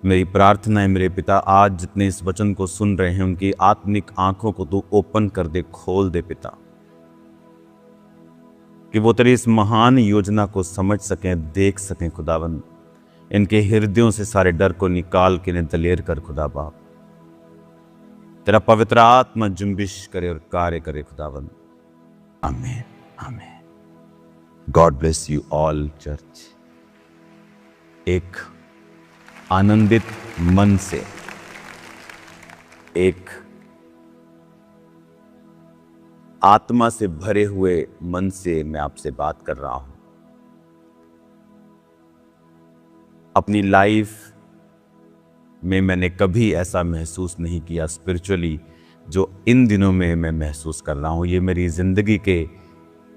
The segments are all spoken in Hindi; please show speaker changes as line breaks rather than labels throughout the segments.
मेरी प्रार्थना है मेरे पिता, आज जितने इस वचन को सुन रहे हैं उनकी आत्मिक आंखों को तू ओपन कर दे, खोल दे पिता, कि वो तेरी इस महान योजना को समझ सकें, देख सकें खुदावन। इनके हृदयों से सारे डर को निकाल के इन्हें दलेर कर खुदा बाप, तेरा पवित्र आत्मा जुम्बिश करे और कार्य करे खुदावन। आमीन आमीन। God bless you all church. एक आनंदित मन से, एक आत्मा से भरे हुए मन से मैं आपसे बात कर रहा हूं। अपनी लाइफ में मैंने कभी ऐसा महसूस नहीं किया स्पिरिचुअली जो इन दिनों में मैं महसूस कर रहा हूं। ये मेरी जिंदगी के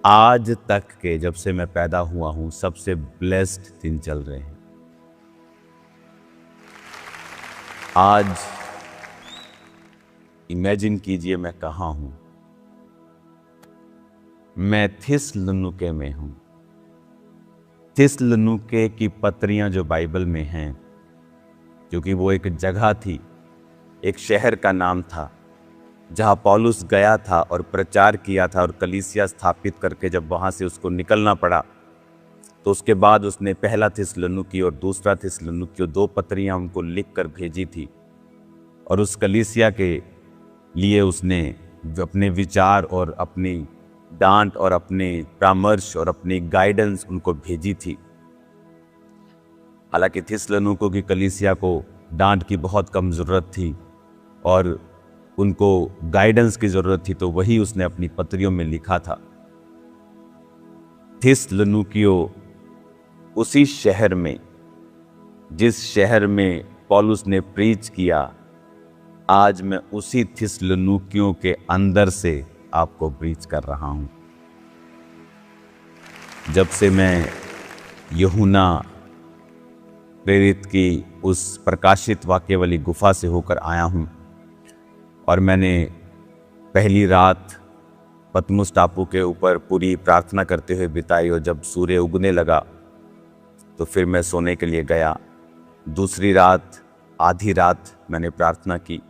आज तक के, जब से मैं पैदा हुआ हूं, सबसे ब्लेस्ड दिन चल रहे हैं। आज इमेजिन कीजिए मैं कहां हूं। मैं थिस्सलुनीके में हूं। थिस्सलुनीके की पत्रियां जो बाइबल में हैं, क्योंकि वो एक जगह थी, एक शहर का नाम था जहां पौलुस गया था और प्रचार किया था और कलीसिया स्थापित करके जब वहां से उसको निकलना पड़ा तो उसके बाद उसने पहला थिस्सलुनीके और दूसरा थिस्सलुनीके, दो पत्रियां उनको लिख कर भेजी थी और उस कलीसिया के लिए उसने अपने विचार और अपनी डांट और अपने परामर्श और अपनी गाइडेंस उनको भेजी थी। हालांकि थिस्सलुनीके की कलीसिया को डांट की बहुत कम ज़रूरत थी और उनको गाइडेंस की ज़रूरत थी, तो वही उसने अपनी पत्रियों में लिखा था। थिस्सलुनीके उसी शहर में, जिस शहर में पौलुस ने प्रीच किया, आज मैं उसी थिस्सलुनीके के अंदर से आपको प्रीच कर रहा हूं। जब से मैं यूहन्ना प्रेरित की उस प्रकाशित वाक्य वाली गुफा से होकर आया हूं और मैंने पहली रात पतमुस टापू के ऊपर पूरी प्रार्थना करते हुए बिताई और जब सूर्य उगने लगा तो फिर मैं सोने के लिए गया। दूसरी रात आधी रात मैंने प्रार्थना की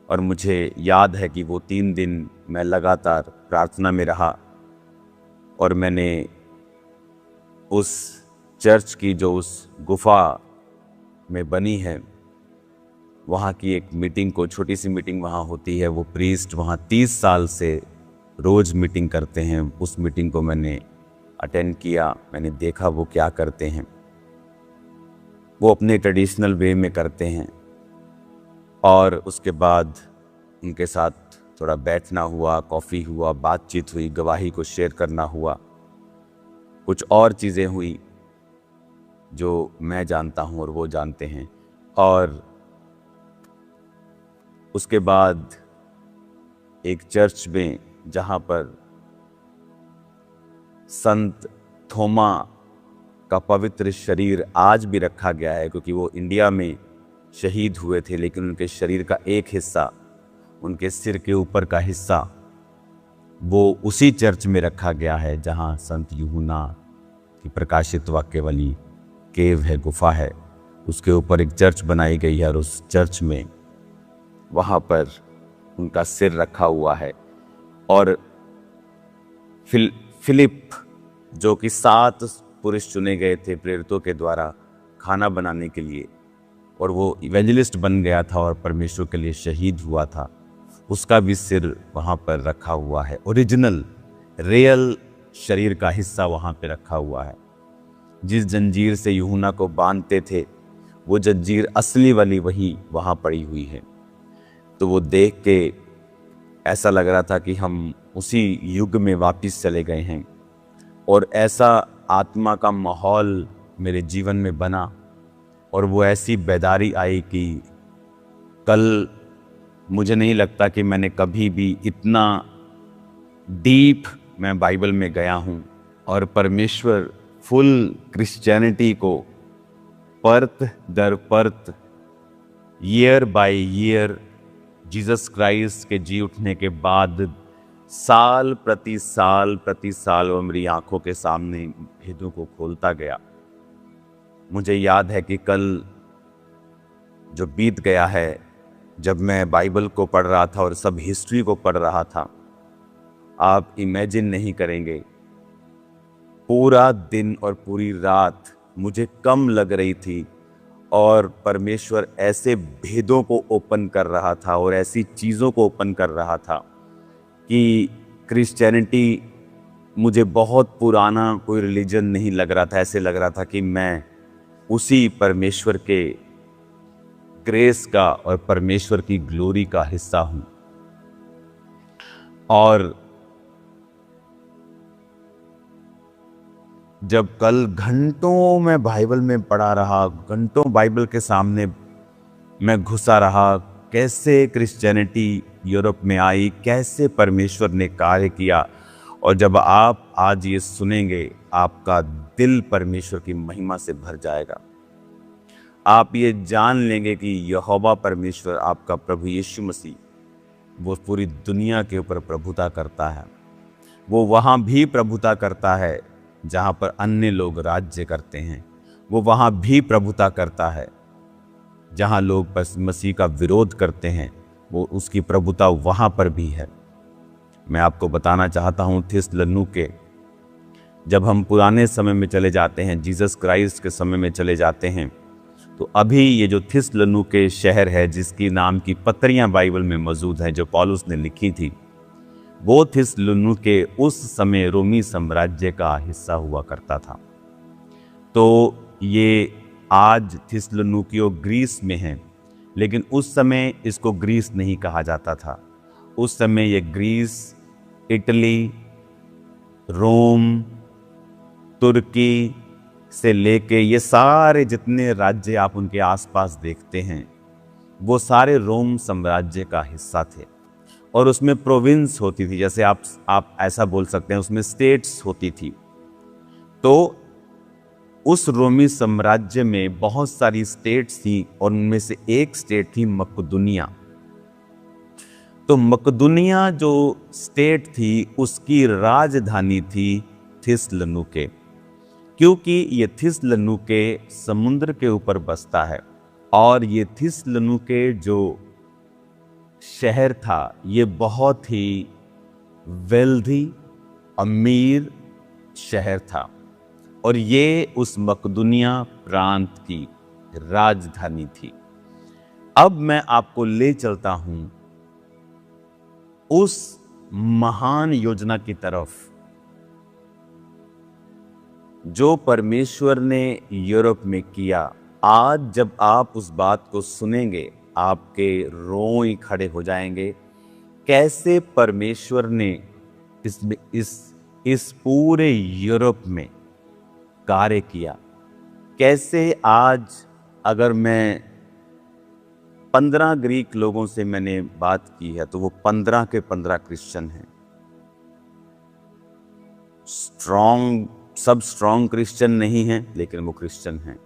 और मुझे याद है कि वो 3 दिन मैं लगातार प्रार्थना में रहा और मैंने उस चर्च की जो उस गुफा में बनी है वहाँ की एक मीटिंग को, छोटी सी मीटिंग वहाँ होती है, वो प्रीस्ट वहाँ 30 साल से रोज़ मीटिंग करते हैं। उस मीटिंग को मैंने अटेंड किया, मैंने देखा वो क्या करते हैं। वो अपने ट्रेडिशनल वे में करते हैं और उसके बाद उनके साथ थोड़ा बैठना हुआ, कॉफ़ी हुआ, बातचीत हुई, गवाही को शेयर करना हुआ, कुछ और चीज़ें हुई जो मैं जानता हूँ और वो जानते हैं। और उसके बाद एक चर्च में जहाँ पर संत थोमा का पवित्र शरीर आज भी रखा गया है, क्योंकि वो इंडिया में शहीद हुए थे, लेकिन उनके शरीर का एक हिस्सा, उनके सिर के ऊपर का हिस्सा, वो उसी चर्च में रखा गया है जहाँ संत यूहन्ना की प्रकाशित वाक्य वाली केव है, गुफा है, उसके ऊपर एक चर्च बनाई गई है और उस चर्च में वहाँ पर उनका सिर रखा हुआ है। और फिलिप जो कि 7 पुरुष चुने गए थे प्रेरितों के द्वारा खाना बनाने के लिए, और वो इवेंजलिस्ट बन गया था और परमेश्वर के लिए शहीद हुआ था, उसका भी सिर वहाँ पर रखा हुआ है। ओरिजिनल रियल शरीर का हिस्सा वहाँ पे रखा हुआ है। जिस जंजीर से यूहन्ना को बांधते थे वो जंजीर असली वाली वही वहाँ पड़ी हुई है। तो वो देख के ऐसा लग रहा था कि हम उसी युग में वापस चले गए हैं और ऐसा आत्मा का माहौल मेरे जीवन में बना और वो ऐसी बेदारी आई कि कल मुझे नहीं लगता कि मैंने कभी भी इतना डीप मैं बाइबल में गया हूँ और परमेश्वर फुल क्रिश्चियनिटी को परत दर परत, year by year, Jesus Christ के जी उठने के बाद साल प्रति साल वो मेरी आंखों के सामने भेदों को खोलता गया। मुझे याद है कि कल जो बीत गया है, जब मैं बाइबल को पढ़ रहा था और सब हिस्ट्री को पढ़ रहा था, आप इमेजिन नहीं करेंगे, पूरा दिन और पूरी रात मुझे कम लग रही थी और परमेश्वर ऐसे भेदों को ओपन कर रहा था और ऐसी चीज़ों को ओपन कर रहा था कि क्रिश्चियनिटी मुझे बहुत पुराना कोई रिलीजन नहीं लग रहा था। ऐसे लग रहा था कि मैं उसी परमेश्वर के ग्रेस का और परमेश्वर की ग्लोरी का हिस्सा हूं। और जब कल घंटों मैं बाइबल में पढ़ा रहा, घंटों बाइबल के सामने मैं घुसा रहा, कैसे क्रिश्चियनिटी यूरोप में आई, कैसे परमेश्वर ने कार्य किया। और जब आप आज ये सुनेंगे, आपका दिल परमेश्वर की महिमा से भर जाएगा। आप ये जान लेंगे कि यहोवा परमेश्वर, आपका प्रभु यीशु मसीह, वो पूरी दुनिया के ऊपर प्रभुता करता है। वो वहाँ भी प्रभुता करता है जहाँ पर अन्य लोग राज्य करते हैं। वो वहाँ भी प्रभुता करता है जहाँ लोग बस मसीह का विरोध करते हैं, वो उसकी प्रभुता वहाँ पर भी है। मैं आपको बताना चाहता हूँ, थिस्सलुनीके, जब हम पुराने समय में चले जाते हैं, जीसस क्राइस्ट के समय में चले जाते हैं, तो अभी ये जो थिस्सलुनीके शहर है, जिसकी नाम की पत्रियाँ बाइबल में मौजूद हैं जो पौलुस ने लिखी थी, वो थिस्सलुनीके उस समय रोमी साम्राज्य का हिस्सा हुआ करता था। तो ये आज थिस्सलुनीके ग्रीस में है, लेकिन उस समय इसको ग्रीस नहीं कहा जाता था। उस समय ये ग्रीस, इटली, रोम, तुर्की से लेके ये सारे जितने राज्य आप उनके आसपास देखते हैं, वो सारे रोम साम्राज्य का हिस्सा थे। और उसमें प्रोविंस होती थी, जैसे आप ऐसा बोल सकते हैं, उसमें स्टेट्स होती थी। तो उस रोमी साम्राज्य में बहुत सारी स्टेट्स थी और उनमें से एक स्टेट थी मकदूनिया। तो मकदूनिया जो स्टेट थी, उसकी राजधानी थी थिस्सलुनीके, क्योंकि ये थिस्सलुनीके समुद्र के ऊपर बसता है। और ये थिस्सलुनीके जो शहर था, ये बहुत ही वेल्दी, अमीर शहर था और ये उस मकदूनिया प्रांत की राजधानी थी। अब मैं आपको ले चलता हूं उस महान योजना की तरफ जो परमेश्वर ने यूरोप में किया। आज जब आप उस बात को सुनेंगे, आपके रोंग खड़े हो जाएंगे, कैसे परमेश्वर ने इस पूरे यूरोप में कार्य किया। कैसे आज अगर मैं 15 ग्रीक लोगों से मैंने बात की है, तो वो 15 के 15 क्रिश्चियन हैं। सब स्ट्रॉन्ग क्रिश्चियन नहीं हैं, लेकिन वो क्रिश्चियन हैं।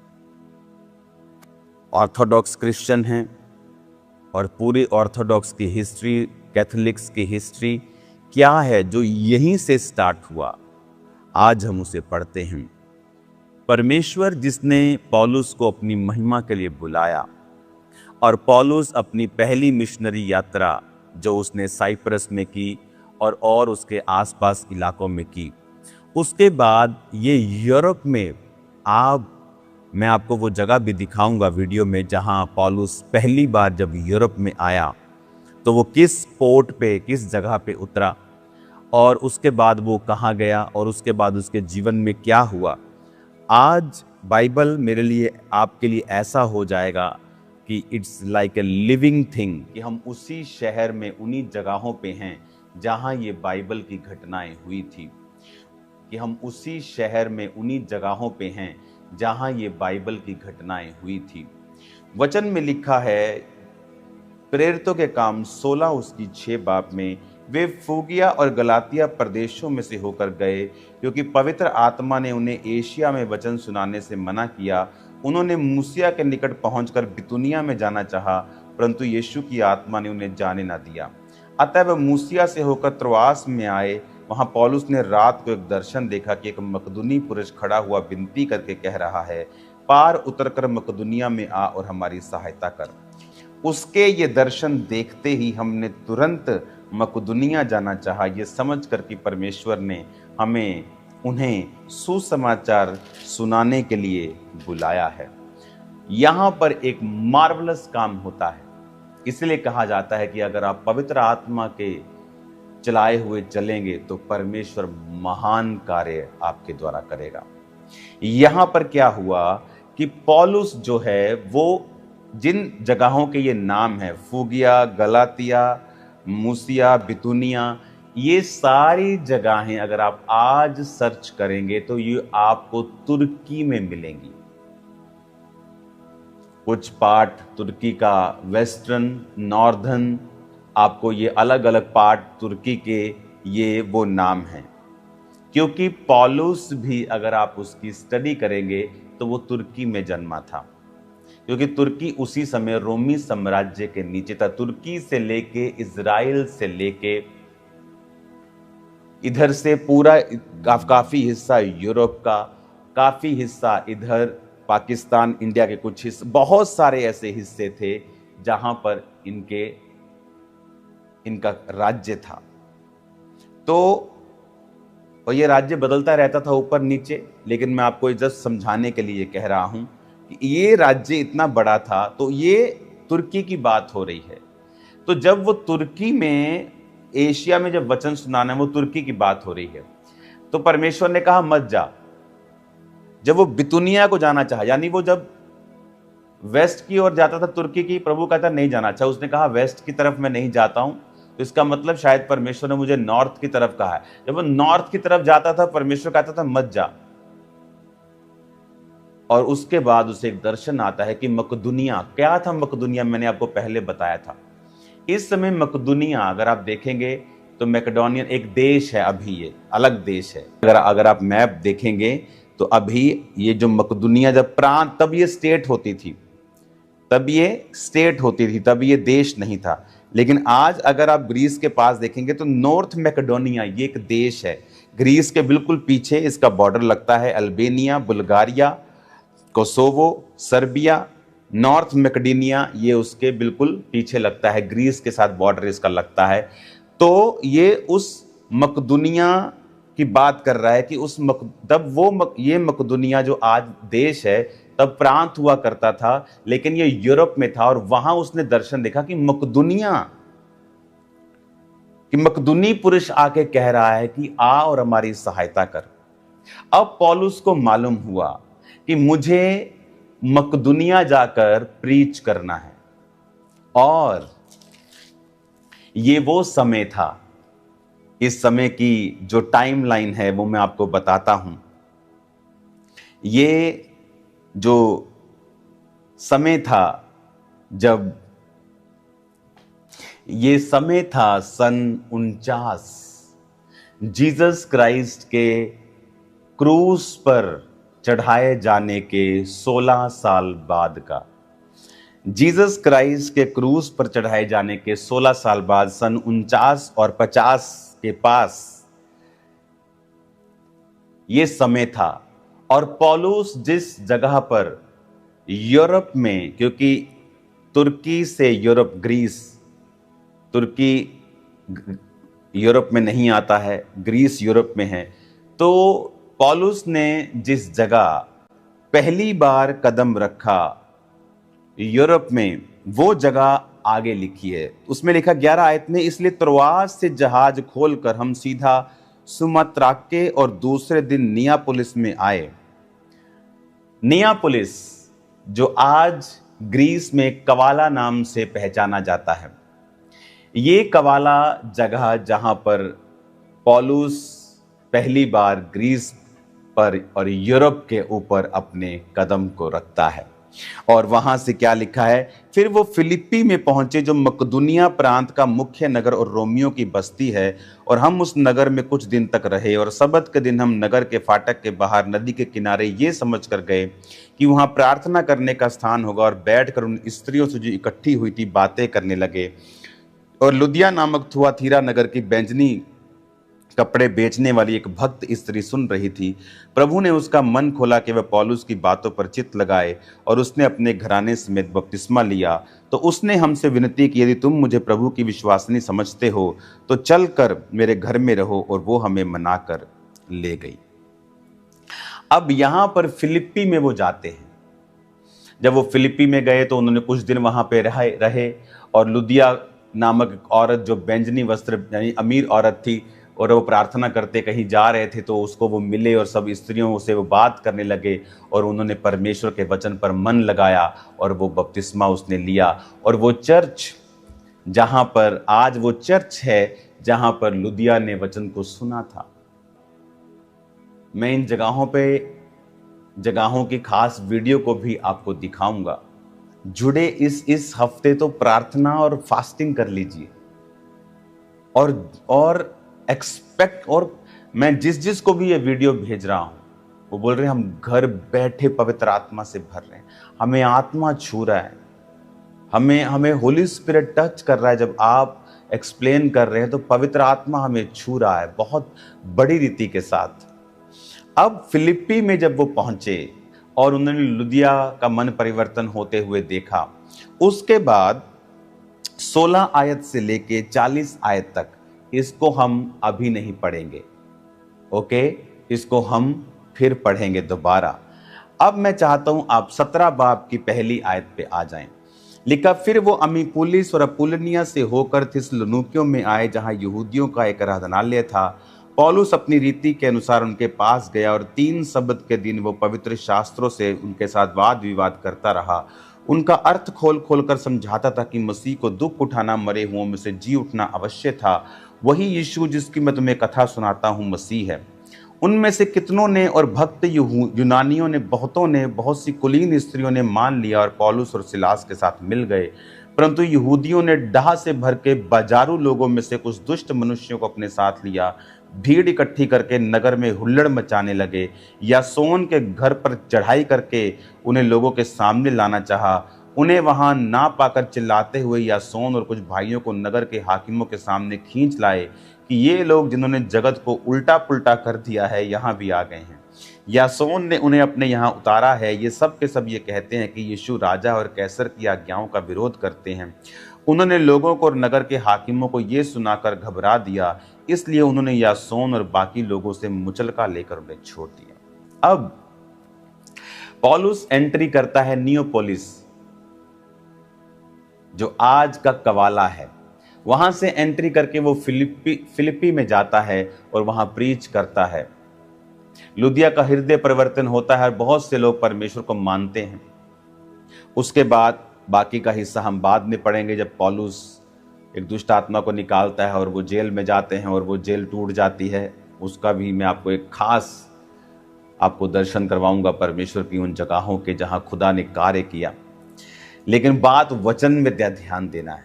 ऑर्थोडॉक्स क्रिश्चियन हैं और पूरी ऑर्थोडॉक्स की हिस्ट्री, कैथोलिक्स की हिस्ट्री क्या है, जो यहीं से स्टार्ट हुआ, आज हम उसे पढ़ते हैं। परमेश्वर जिसने पौलुस को अपनी महिमा के लिए बुलाया, और पौलुस अपनी पहली मिशनरी यात्रा जो उसने साइप्रस में की और उसके आसपास इलाकों में की, उसके बाद ये यूरोप में मैं आपको वो जगह भी दिखाऊंगा वीडियो में, जहां पौलुस पहली बार जब यूरोप में आया तो वो किस पोर्ट पे, किस जगह पे उतरा, और उसके बाद वो कहाँ गया, और उसके बाद उसके जीवन में क्या हुआ। आज बाइबल मेरे लिए, आपके लिए ऐसा हो जाएगा कि it's like a living thing, कि हम उसी शहर में, उन्हीं जगहों पे हैं जहां ये बाइबल की घटनाएं हुई थी, कि हम उसी शहर में, उन्हीं जगहों पे हैं जहां ये बाइबल की घटनाएं हुई थी। वचन में लिखा है, प्रेरितों के काम 16 उसकी 6 बाब में, वे फ्रूगिया और गलातिया प्रदेशों में से होकर गए, क्योंकि पवित्र आत्मा ने उन्हें एशिया में वचन सुनाने से मना किया। उन्होंने मूसिया के निकट पहुंचकर बितूनिया में जाना चाहा, परंतु यीशु की आत्मा ने उन्हें जाने न दिया। अतः वह मूसिया से होकर त्रोआस में आए। वहां पौलुस ने रात को एक दर्शन देखा कि एक मकदूनी पुरुष खड़ा हुआ विनती करके कह रहा है, पार उतरकर मकदुनिया में आ और हमारी सहायता कर। उसके ये दर्शन देखते ही हमने तुरंत मकदुनिया जाना चाहा, ये समझकर कि परमेश्वर ने हमें उन्हें सुसमाचार सुनाने के लिए बुलाया है। यहाँ पर एक मार्वलस काम होता है, इसलिए कहा जाता है कि अगर आप पवित्र आत्मा के चलाए हुए चलेंगे तो परमेश्वर महान कार्य आपके द्वारा करेगा। यहाँ पर क्या हुआ कि पौलुस जो है वो जिन जगहों के ये नाम है, फुगिया, गलातिया, मूसिया, बितूनिया, ये सारी जगहें अगर आप आज सर्च करेंगे तो ये आपको तुर्की में मिलेंगी। कुछ पार्ट तुर्की का वेस्टर्न, नॉर्दर्न, आपको ये अलग अलग पार्ट तुर्की के ये वो नाम हैं, क्योंकि पौलुस भी अगर आप उसकी स्टडी करेंगे तो वो तुर्की में जन्मा था, क्योंकि तुर्की उसी समय रोमी साम्राज्य के नीचे था। तुर्की से लेके इजराइल से लेके इधर से पूरा काफी हिस्सा यूरोप का, काफी हिस्सा इधर पाकिस्तान, इंडिया के कुछ हिस्से, बहुत सारे ऐसे हिस्से थे जहां पर इनका राज्य था। तो और ये राज्य बदलता रहता था ऊपर नीचे, लेकिन मैं आपको जस्ट समझाने के लिए कह रहा हूं कि ये राज्य इतना बड़ा था। तो ये तुर्की की बात हो रही है। तो जब वो तुर्की में, एशिया में जब वचन सुनाना है, वो तुर्की की बात हो रही है, तो परमेश्वर ने कहा मत जा। जब वो बितुनिया को जाना चाहा, यानी वो जब वेस्ट की ओर जाता था तुर्की की, प्रभु कहता नहीं जाना चाहा, उसने कहा वेस्ट की तरफ मैं नहीं जाता हूं, तो इसका मतलब शायद परमेश्वर ने मुझे नॉर्थ की तरफ कहा है। जब वो नॉर्थ की तरफ जाता था, परमेश्वर कहता था मत जा। और उसके बाद उसे एक दर्शन आता है कि मकदुनिया, क्या था मकदुनिया, मैंने आपको पहले बताया था। इस समय मकदुनिया अगर आप देखेंगे तो मैकेडोनियन एक देश है, अभी ये अलग देश है। अगर आप मैप देखेंगे तो अभी ये जो मकदुनिया जब प्रांत, तब ये स्टेट होती थी, तब ये देश नहीं था। लेकिन आज अगर आप ग्रीस के पास देखेंगे तो नॉर्थ मैकेडोनिया ये एक देश है। ग्रीस के बिल्कुल पीछे इसका बॉर्डर लगता है Albania, Bulgaria, Kosovo, Serbia. North Macedonia ये उसके बिल्कुल पीछे लगता है, ग्रीस के साथ बॉर्डर इसका लगता है। तो ये उस मकदुनिया की बात कर रहा है कि ये मकदुनिया जो आज देश है, तब प्रांत हुआ करता था, लेकिन ये यूरोप में था। और वहां उसने दर्शन देखा कि मकदुनी पुरुष आके कह रहा है कि आ और हमारी सहायता कर। अब पौलुस को मालूम हुआ कि मुझे मकदुनिया जाकर प्रीच करना है। और ये वो समय था, इस समय की जो टाइमलाइन है वो मैं आपको बताता हूं। ये जो समय था, जब ये समय था सन 49, जीसस क्राइस्ट के क्रूस पर चढ़ाए जाने के 16 साल बाद का। जीसस क्राइस्ट के क्रूस पर चढ़ाए जाने के 16 साल बाद, सन 49 और 50 के पास ये समय था। और पौलुस जिस जगह पर यूरोप में, क्योंकि तुर्की से यूरोप, ग्रीस, तुर्की यूरोप में नहीं आता है, ग्रीस यूरोप में है, तो पौलुस ने जिस जगह पहली बार कदम रखा यूरोप में, वो जगह आगे लिखी है। उसमें लिखा 11 आयत में, इसलिए त्रोआस से जहाज खोलकर हम सीधा सुमात्राके और दूसरे दिन नियापोलिस में आए। नियापोलिस जो आज ग्रीस में कवाला नाम से पहचाना जाता है, ये कवाला जगह जहां पर पौलुस पहली बार ग्रीस पर और यूरोप के ऊपर अपने कदम को रखता है। और वहां से क्या लिखा है, फिर वो फिलिप्पी में पहुंचे जो मकदुनिया प्रांत का मुख्य नगर और रोमियों की बस्ती है, और हम उस नगर में कुछ दिन तक रहे। और सबत के दिन हम नगर के फाटक के बाहर नदी के किनारे ये समझ कर गए कि वहां प्रार्थना करने का स्थान होगा, और बैठकर उन स्त्रियों से जो इकट्ठी हुई थी बातें करने लगे। और लुदिया नामक थुआतीरा नगर की बैंजनी कपड़े बेचने वाली एक भक्त स्त्री सुन रही थी। प्रभु ने उसका मन खोला कि वह पौलुस की बातों पर चित्त लगाए और उसने अपने घराने समेत बपतिस्मा लिया। तो उसने हमसे विनती की, यदि तुम मुझे प्रभु की विश्वासिनी समझते हो तो चल कर मेरे घर में रहो, और वो हमें मनाकर ले गई। अब यहां पर फिलिप्पी में वो जाते हैं। जब वो फिलिप्पी में गए तो उन्होंने कुछ दिन वहां पे रहे और लुदिया नामक औरत, जो बैंजनी वस्त्र यानी अमीर औरत थी, और वो प्रार्थना करते कहीं जा रहे थे तो उसको वो मिले और सब स्त्रियों से वो बात करने लगे और उन्होंने परमेश्वर के वचन पर मन लगाया और वो बपतिस्मा उसने लिया। और वो चर्च जहां पर आज वो चर्च है जहां पर लुदिया ने वचन को सुना था। मैं इन जगहों की खास वीडियो को भी आपको दिखाऊंगा। जुड़े इस हफ्ते तो प्रार्थना और फास्टिंग कर लीजिए और एक्सपेक्ट। और मैं जिस को भी ये वीडियो भेज रहा हूं वो बोल रहे हैं हम घर बैठे पवित्र आत्मा से भर रहे हैं, हमें आत्मा छू रहा है, हमें होली स्पिरिट टच कर रहा है। जब आप एक्सप्लेन कर रहे हैं तो पवित्र आत्मा हमें छू रहा है बहुत बड़ी रीति के साथ। अब फिलिप्पी में जब वो पहुंचे और उन्होंने लुदिया का मन परिवर्तन होते हुए देखा, उसके बाद 16 आयत से लेके 40 आयत तक, इसको हम अभी नहीं पढ़ेंगे, ओके, इसको हम फिर पढ़ेंगे दोबारा। अब मैं चाहता हूं आप 17 बाब की पहली आयत पे आ जाएं। लिखा, फिर वो अमीपुलिस और अपुलनिया से होकर थिस्सलुनीकियों में आए जहां यहूदियों का एक आराधनालय था। पौलुस अपनी रीति के अनुसार उनके पास गया और 3 सब्त के दिन वो पवित्र शास्त्रों से उनके साथ वाद विवाद करता रहा। उनका अर्थ खोल खोल कर समझाता था कि मसीह को दुख उठाना, मरे हुओं में से जी उठना अवश्य था। वही यीशु जिसकी मैं तुम्हें कथा सुनाता हूँ मसीह है। उनमें से कितनों ने और भक्त यूनानियों ने, बहुतों ने, बहुत सी कुलीन स्त्रियों ने मान लिया और पौलुस और सिलास के साथ मिल गए। परंतु यहूदियों ने डाह से भर के बाजारू लोगों में से कुछ दुष्ट मनुष्यों को अपने साथ लिया। भीड़ इकट्ठी करके नगर में हुल्लड़ मचाने लगे। यासोन के घर पर चढ़ाई करके उन्हें लोगों के सामने लाना चाहा। उन्हें वहां ना पाकर चिल्लाते हुए यासोन और कुछ भाइयों को नगर के हाकिमों के सामने खींच लाए कि ये लोग जिन्होंने जगत को उल्टा पुल्टा कर दिया है यहाँ भी आ गए हैं। यासोन ने उन्हें अपने यहाँ उतारा है। ये सब के सब ये कहते हैं कि यीशु राजा और कैसर की आज्ञाओं का विरोध करते हैं। उन्होंने लोगों को और नगर के हाकिमों को ये सुनाकर घबरा दिया, इसलिए उन्होंने यासोन और बाकी लोगों से मुचलका लेकर उन्हें छोड़ दिया। अब पौलुस एंट्री करता है नियोपोलिस, जो आज का कवाला है। वहां से एंट्री करके वो फिलिप्पी में जाता है और वहां प्रीच करता है। लुदिया का हृदय परिवर्तन होता है और बहुत से लोग परमेश्वर को मानते हैं। उसके बाद बाकी का हिस्सा हम बाद में पढ़ेंगे, जब पौलुस एक दुष्ट आत्मा को निकालता है और वो जेल में जाते हैं और वो जेल टूट जाती है। उसका भी मैं आपको एक खास आपको दर्शन करवाऊंगा परमेश्वर की उन जगहों के जहां खुदा ने कार्य किया। लेकिन बात वचन में ध्यान देना है,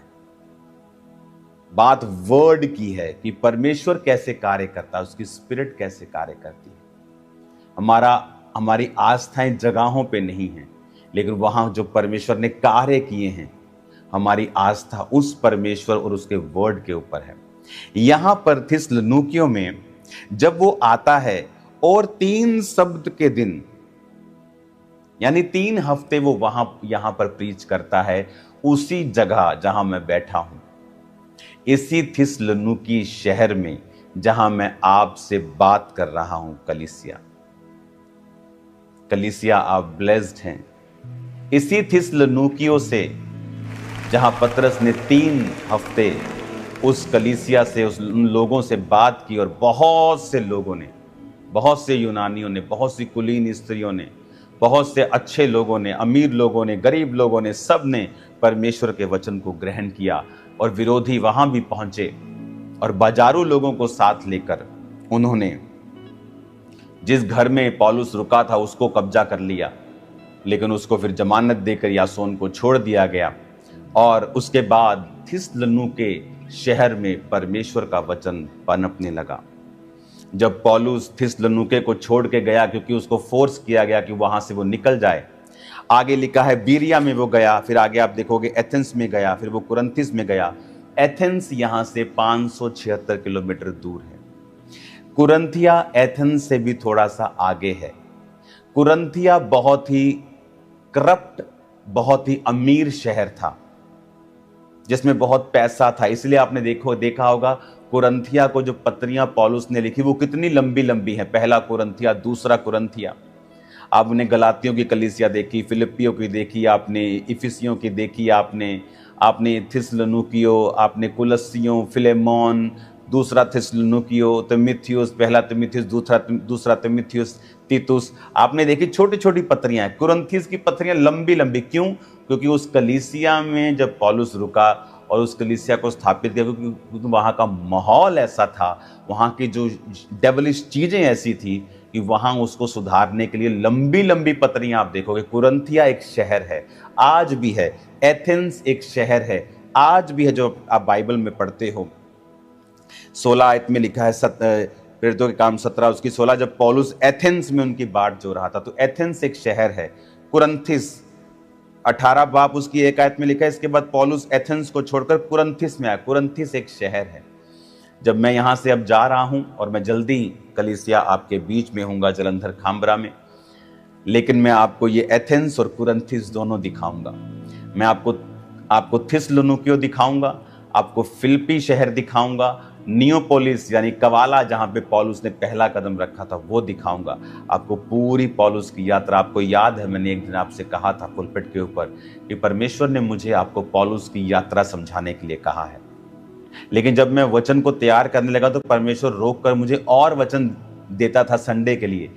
बात वर्ड की है कि परमेश्वर कैसे कार्य करता है, उसकी स्पिरिट कैसे कार्य करती है। हमारी आस्थाएं जगहों पे नहीं है, लेकिन वहां जो परमेश्वर ने कार्य किए हैं, हमारी आस्था उस परमेश्वर और उसके वर्ड के ऊपर है। यहां पर थिस्सलुनीकियों में जब वो आता है और 3 सब्त के दिन यानी 3 हफ्ते वो यहां पर प्रीच करता है, उसी जगह जहां मैं बैठा हूं, इसी थिस्सलुनीकी शहर में जहां मैं आपसे बात कर रहा हूं। कलीसिया आप ब्लेस्ड हैं। इसी थिस्सलुनीकियों से जहां पतरस ने 3 हफ्ते उस कलीसिया से, उन लोगों से बात की, और बहुत से लोगों ने, बहुत से यूनानियों ने, बहुत सी कुलीन स्त्रियों ने, बहुत से अच्छे लोगों ने, अमीर लोगों ने, गरीब लोगों ने, सब ने परमेश्वर के वचन को ग्रहण किया। और विरोधी वहां भी पहुंचे और बाजारू लोगों को साथ लेकर उन्होंने जिस घर में पौलुस रुका था उसको कब्जा कर लिया, लेकिन उसको फिर जमानत देकर यासोन को छोड़ दिया गया। और उसके बाद थिस्सलुनीके शहर में परमेश्वर का वचन पनपने लगा। जब पौलुस थिस्सलुनीके को छोड़ के गया, क्योंकि उसको फोर्स किया गया कि वहां से वो निकल जाए, आगे लिखा है बीरिया में वो गया, फिर आगे आप देखोगे एथेंस में गया, फिर वो कुरिन्थिस में गया। एथेंस यहां से 576 किलोमीटर दूर है। कुरंथिया एथेंस से भी थोड़ा सा आगे है। कुरंथिया बहुत ही करप्ट, बहुत ही अमीर शहर था जिसमें बहुत पैसा था। इसलिए आपने देखा होगा कुरंथिया को जो पत्रियां पौलुस ने लिखी वो कितनी लंबी लंबी है। पहला कुरंथिया, दूसरा कुरंथिया। आपने गलातियों की कलीसिया देखी, फिलिपियों की देखी, आपने इफिसियों की देखी, आपने थिस्सलुनीकियों, आपने कुलस्सियों, फिलेमोन, दूसरा थिस्सलुनीकियों, तिमुथियुस, पहला तिमुथियुस, दूसरा तिमुथियुस, तीतुस। आपने देखी छोटी छोटी पत्रियां। कुरिन्थियस की पत्रियां लंबी लंबी क्यों? क्योंकि उस कलीसिया में जब पौलुस रुका और उस कलीसिया को स्थापित किया, क्योंकि वहाँ का माहौल ऐसा था, वहाँ की जो डेवलिश चीज़ें ऐसी थी कि वहाँ उसको सुधारने के लिए लंबी लंबी पत्रियां आप देखोगे। कुरिन्थिया एक शहर है, आज भी है। एथेंस एक शहर है, आज भी है, जो आप बाइबल में पढ़ते हो। 16 आयत में लिखा है, प्रेरितों के काम 17 उसकी 16, जब पौलुस एथेंस में उनकी बाट जो रहा था। तो एथेंस एक शहर है। कुरिन्थिस 18 बाब उसकी 1 आयत में लिखा है, इसके बाद पौलुस एथेंस को छोड़कर कुरिन्थिस में आया। कुरिन्थिस एक शहर है। जब मैं यहाँ से अब जा रहा हूँ और मैं जल्दी कलीसिया आपके बीच में हूँगा जलंधर खाम्बरा में, लेकिन मैं आपको ये एथेंस और कुरिन्थिस दोनों दिखाऊंगा। मैं आपको थिस्सलुनीकियों दिखाऊंगा, आपको फिलिप्पी शहर दिखाऊंगा, नियोपोलिस यानी कवाला जहां पे पौलुस ने पहला कदम रखा था वो दिखाऊंगा। आपको पूरी पौलुस की यात्रा, आपको याद है मैंने एक दिन आपसे कहा था पुलपिट के ऊपर कि परमेश्वर ने मुझे आपको पौलुस की यात्रा समझाने के लिए कहा है। लेकिन जब मैं वचन को तैयार करने लगा तो परमेश्वर रोक कर मुझे और वचन देता था संडे के लिए।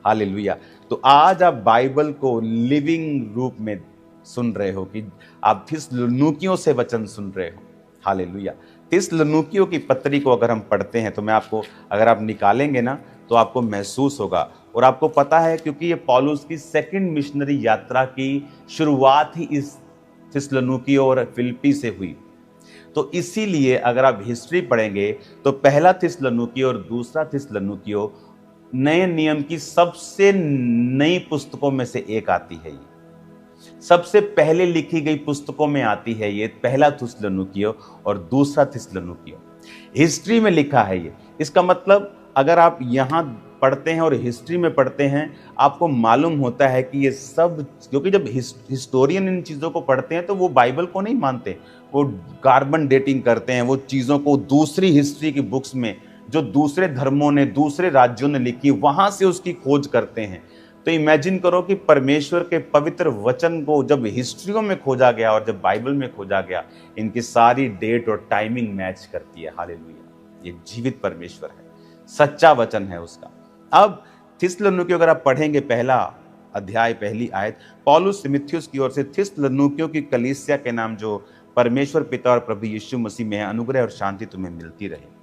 हालेलुया। तो आज आप बाइबल को लिविंग रूप में सुन रहे हो कि आप थिस्सलुनीकियों से वचन सुन रहे हो। हालेलुया। थिस्सलुनीकियों की पत्री को अगर हम पढ़ते हैं तो मैं आपको, अगर आप निकालेंगे ना तो आपको महसूस होगा। और आपको पता है क्योंकि ये पौलुस की सेकंड मिशनरी यात्रा की शुरुआत ही इस थिस्सलुनीकियों और फिलिप्पी से हुई। तो इसीलिए अगर आप हिस्ट्री पढ़ेंगे तो पहला थिस्सलुनीकियों और दूसरा थिस्सलुनीकियों नए नियम की सबसे नई पुस्तकों में से एक आती है। ये सबसे पहले लिखी गई पुस्तकों में आती है। ये पहला थिस्सलुनीकियों और दूसरा थिस्सलुनीकियों हिस्ट्री में लिखा है। ये इसका मतलब अगर आप यहाँ पढ़ते हैं और हिस्ट्री में पढ़ते हैं, आपको मालूम होता है कि ये सब, क्योंकि जब हिस्टोरियन इन चीज़ों को पढ़ते हैं तो वो बाइबल को नहीं मानते, वो कार्बन डेटिंग करते हैं, वो चीज़ों को दूसरी हिस्ट्री की बुक्स में जो दूसरे धर्मों ने, दूसरे राज्यों ने लिखी, वहाँ से उसकी खोज करते हैं। तो इमेजिन करो कि परमेश्वर के पवित्र वचन को जब हिस्ट्रियों में खोजा गया और जब बाइबल में खोजा गया, इनकी सारी डेट और टाइमिंग मैच करती है। हालेलुया। ये जीवित परमेश्वर है, सच्चा वचन है उसका। अब थिस्सलुनीकियों अगर आप पढ़ेंगे पहला अध्याय पहली आयत, पौलुस तिमुथियुस की ओर से थिस्सलुनीकियों की कलीसिया के नाम जो परमेश्वर पिता और प्रभु यीशु मसीह में है, अनुग्रह और शांति तुम्हें मिलती रहे।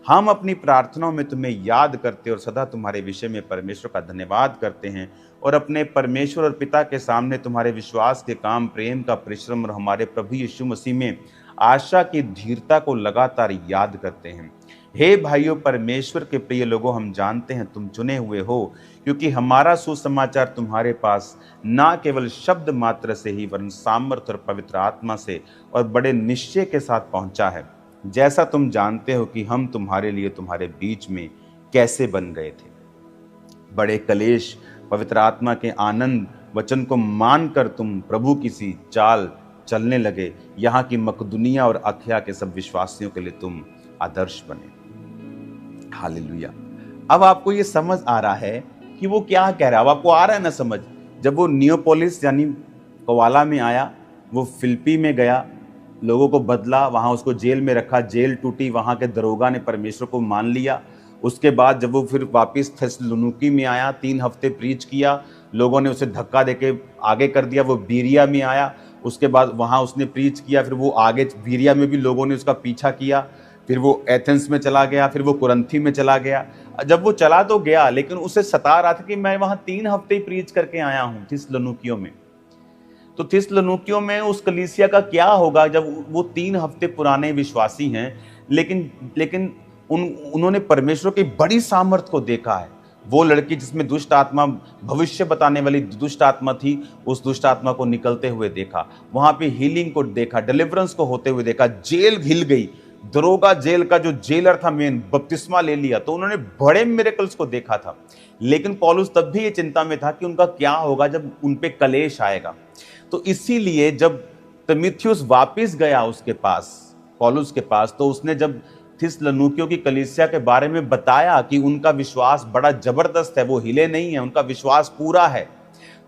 हम अपनी प्रार्थनाओं में तुम्हें याद करते और सदा तुम्हारे विषय में परमेश्वर का धन्यवाद करते हैं और अपने परमेश्वर और पिता के सामने तुम्हारे विश्वास के काम, प्रेम का परिश्रम और हमारे प्रभु यीशु मसीह में आशा की धीरता को लगातार याद करते हैं। हे भाइयों, परमेश्वर के प्रिय लोगों, हम जानते हैं तुम चुने हुए हो, क्योंकि हमारा सुसमाचार तुम्हारे पास ना केवल शब्द मात्र से ही वरन सामर्थ और पवित्र आत्मा से और बड़े निश्चय के साथ पहुंचा है, जैसा तुम जानते हो कि हम तुम्हारे लिए तुम्हारे बीच में कैसे बन गए थे। बड़े कलेश, पवित्र आत्मा के आनंद वचन को मानकर तुम प्रभु की सी चाल चलने लगे। यहाँ की मकदुनिया और अखया के सब विश्वासियों के लिए तुम आदर्श बने। हालेलुया। अब आपको ये समझ आ रहा है कि वो क्या कह रहा है। अब आपको आ रहा है ना समझ। जब वो नियोपोलिस यानी कवाला में आया, वो फिलिप्पी में गया, लोगों को बदला, वहां उसको जेल में रखा, जेल टूटी, वहां के दरोगा ने परमेश्वर को मान लिया। उसके बाद जब वो फिर वापस थिस्सलुनीकी में आया, 3 हफ्ते प्रीच किया, लोगों ने उसे धक्का देके आगे कर दिया, वो बीरिया में आया, उसके बाद वहां उसने प्रीच किया, फिर वो आगे बीरिया में भी लोगों ने उसका पीछा किया, फिर वो एथेंस में चला गया, फिर वो कुरिन्थी में चला गया। जब वो चला तो गया, लेकिन उसे सता रहा था कि मैं वहां 3 हफ्ते ही प्रीच करके आया हूं थिस्सलुनीकियों में। तो थिस्सलुनीकियों में उस कलीसिया का क्या होगा जब वो 3 हफ्ते पुराने विश्वासी हैं, लेकिन उन्होंने परमेश्वर की बड़ी सामर्थ को देखा है। वो लड़की जिसमें दुष्ट आत्मा, भविष्य बताने वाली दुष्ट आत्मा थी, उस दुष्ट आत्मा को निकलते हुए देखा, वहां पे हीलिंग को देखा, डिलीवरेंस को होते हुए देखा, जेल हिल गई, दरोगा जेल का जो जेलर था मेन, बपतिस्मा ले लिया, तो उन्होंने बड़े मिरेकल्स को देखा था। लेकिन पौलुस तब भी ये चिंता में था कि उनका क्या होगा जब उन पे कलेश आएगा। तो इसीलिए जब तीमुथियुस वापस गया उसके पास, पौलुस के पास, तो उसने जब थिस्सलुनीकियों की कलीसिया के बारे में बताया कि उनका विश्वास बड़ा जबरदस्त है, वो हिले नहीं है, उनका विश्वास पूरा है,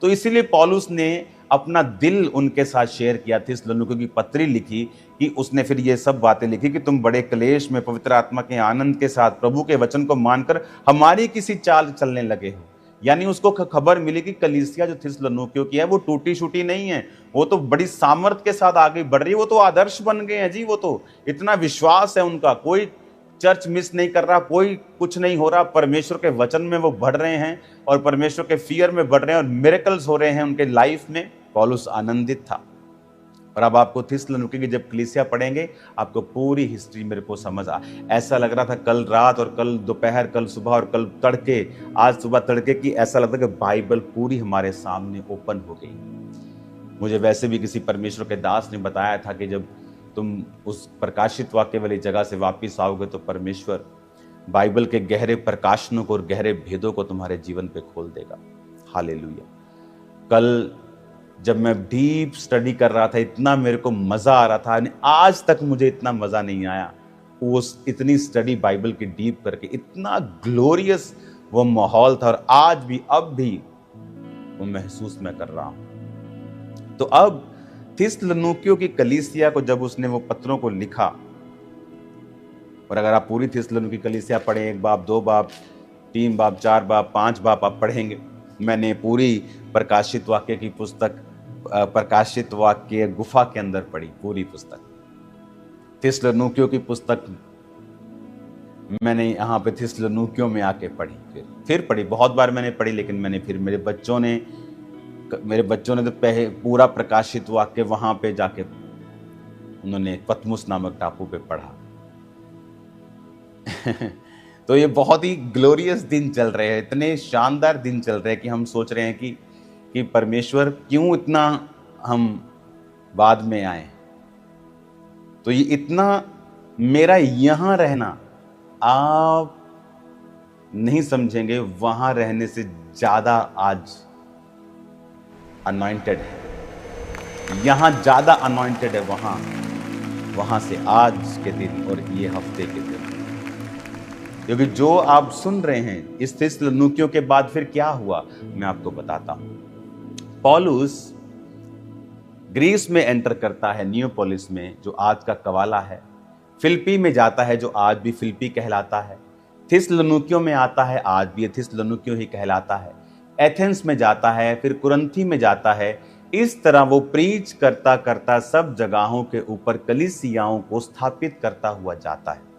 तो इसीलिए पौलुस ने अपना दिल उनके साथ शेयर किया। थिस्सलुनीकियों की पत्री लिखी कि उसने फिर ये सब बातें लिखी कि तुम बड़े क्लेश में पवित्र आत्मा के आनंद के साथ प्रभु के वचन को मानकर हमारी किसी चाल चलने लगे हो। यानी उसको खबर मिली कि कलीसिया जो थिस्सलुनीकियों की है वो टूटी शूटी नहीं है, वो तो बड़ी सामर्थ के साथ आगे बढ़ रही है, वो तो आदर्श बन गए हैं जी। वो तो इतना विश्वास है उनका, कोई चर्च मिस नहीं कर रहा, कोई कुछ नहीं हो रहा, परमेश्वर के वचन में वो बढ़ रहे हैं और परमेश्वर के फियर में बढ़ रहे हैं और मिरेकल्स हो रहे हैं उनके लाइफ में। पौलुस आनंदित था। और अब आपको थिस्सलुनीकी की जब कलीसिया पढ़ेंगे आपको पूरी हिस्ट्री मेरे को समझ ऐसा लग रहा था कल रात और कल दोपहर, कल सुबह और कल तड़के, आज सुबह तड़के की, ऐसा लगता कि बाइबल पूरी हमारे सामने ओपन हो गई। मुझे वैसे भी किसी परमेश्वर के दास ने बताया था कि जब तुम उस प्रकाशित वाक्य वाली जगह से वापस आओगे तो परमेश्वर बाइबल के गहरे प्रकाशनों को और गहरे भेदों को तुम्हारे जीवन पे खोल देगा। हालेलुया। कल जब मैं डीप स्टडी कर रहा था, इतना मेरे को मजा आ रहा था, आज तक मुझे इतना मजा नहीं आया उस इतनी स्टडी बाइबल की डीप करके। इतना ग्लोरियस वो माहौल था और आज भी अब भी वो महसूस मैं कर रहा हूं। तो अब थिस्सलुनीकियों की कलीसिया को जब उसने वो पत्रों को लिखा, और अगर आप पूरी थिस्सलुनीकी की कलीसिया पढ़ें, 1 बाब 2 बाब 3 बाब 4 बाब 5 बाब आप पढ़ेंगे। मैंने पूरी प्रकाशित वाक्य की पुस्तक, प्रकाशित वाक्य गुफा के अंदर पढ़ी पूरी पुस्तक। थिस्सलुनीकियों की पुस्तक मैंने यहाँ पे थिस्सलुनीकियों में आके पढ़ी, फिर पढ़ी, बहुत बार मैंने पढ़ी, लेकिन मैंने फिर मेरे बच्चों ने तो पहले पूरा प्रकाशित वाक्य वहां पे जाके उन्होंने पतमुस नामक टापू पे पढ़ा। तो ये बहुत ही ग्लोरियस दिन चल रहे हैं, इतने शानदार दिन चल रहे हैं कि हम सोच रहे हैं कि परमेश्वर क्यों इतना हम बाद में आए। तो ये इतना मेरा यहां रहना आप नहीं समझेंगे, वहां रहने से ज्यादा आज अनॉइंटेड है, यहां ज्यादा अनॉइंटेड है वहां से आज के दिन और ये हफ्ते के दिन। क्योंकि जो आप सुन रहे हैं इस थिस्सलुनीकियों के बाद फिर क्या हुआ मैं आपको बताता हूं। पौलुस ग्रीस में एंटर करता है, नियोपोलिस में, जो आज का कवाला है। फिलिप्पी में जाता है, जो आज भी फिलिप्पी कहलाता है। थिस्सलुनीकियों में आता है, आज भी थिस्सलुनीकियों ही कहलाता है। एथेंस में जाता है, फिर कुरिन्थी में जाता है। इस तरह वो प्रीच करता करता सब जगहों के ऊपर कलीसियाओं को स्थापित करता हुआ जाता है।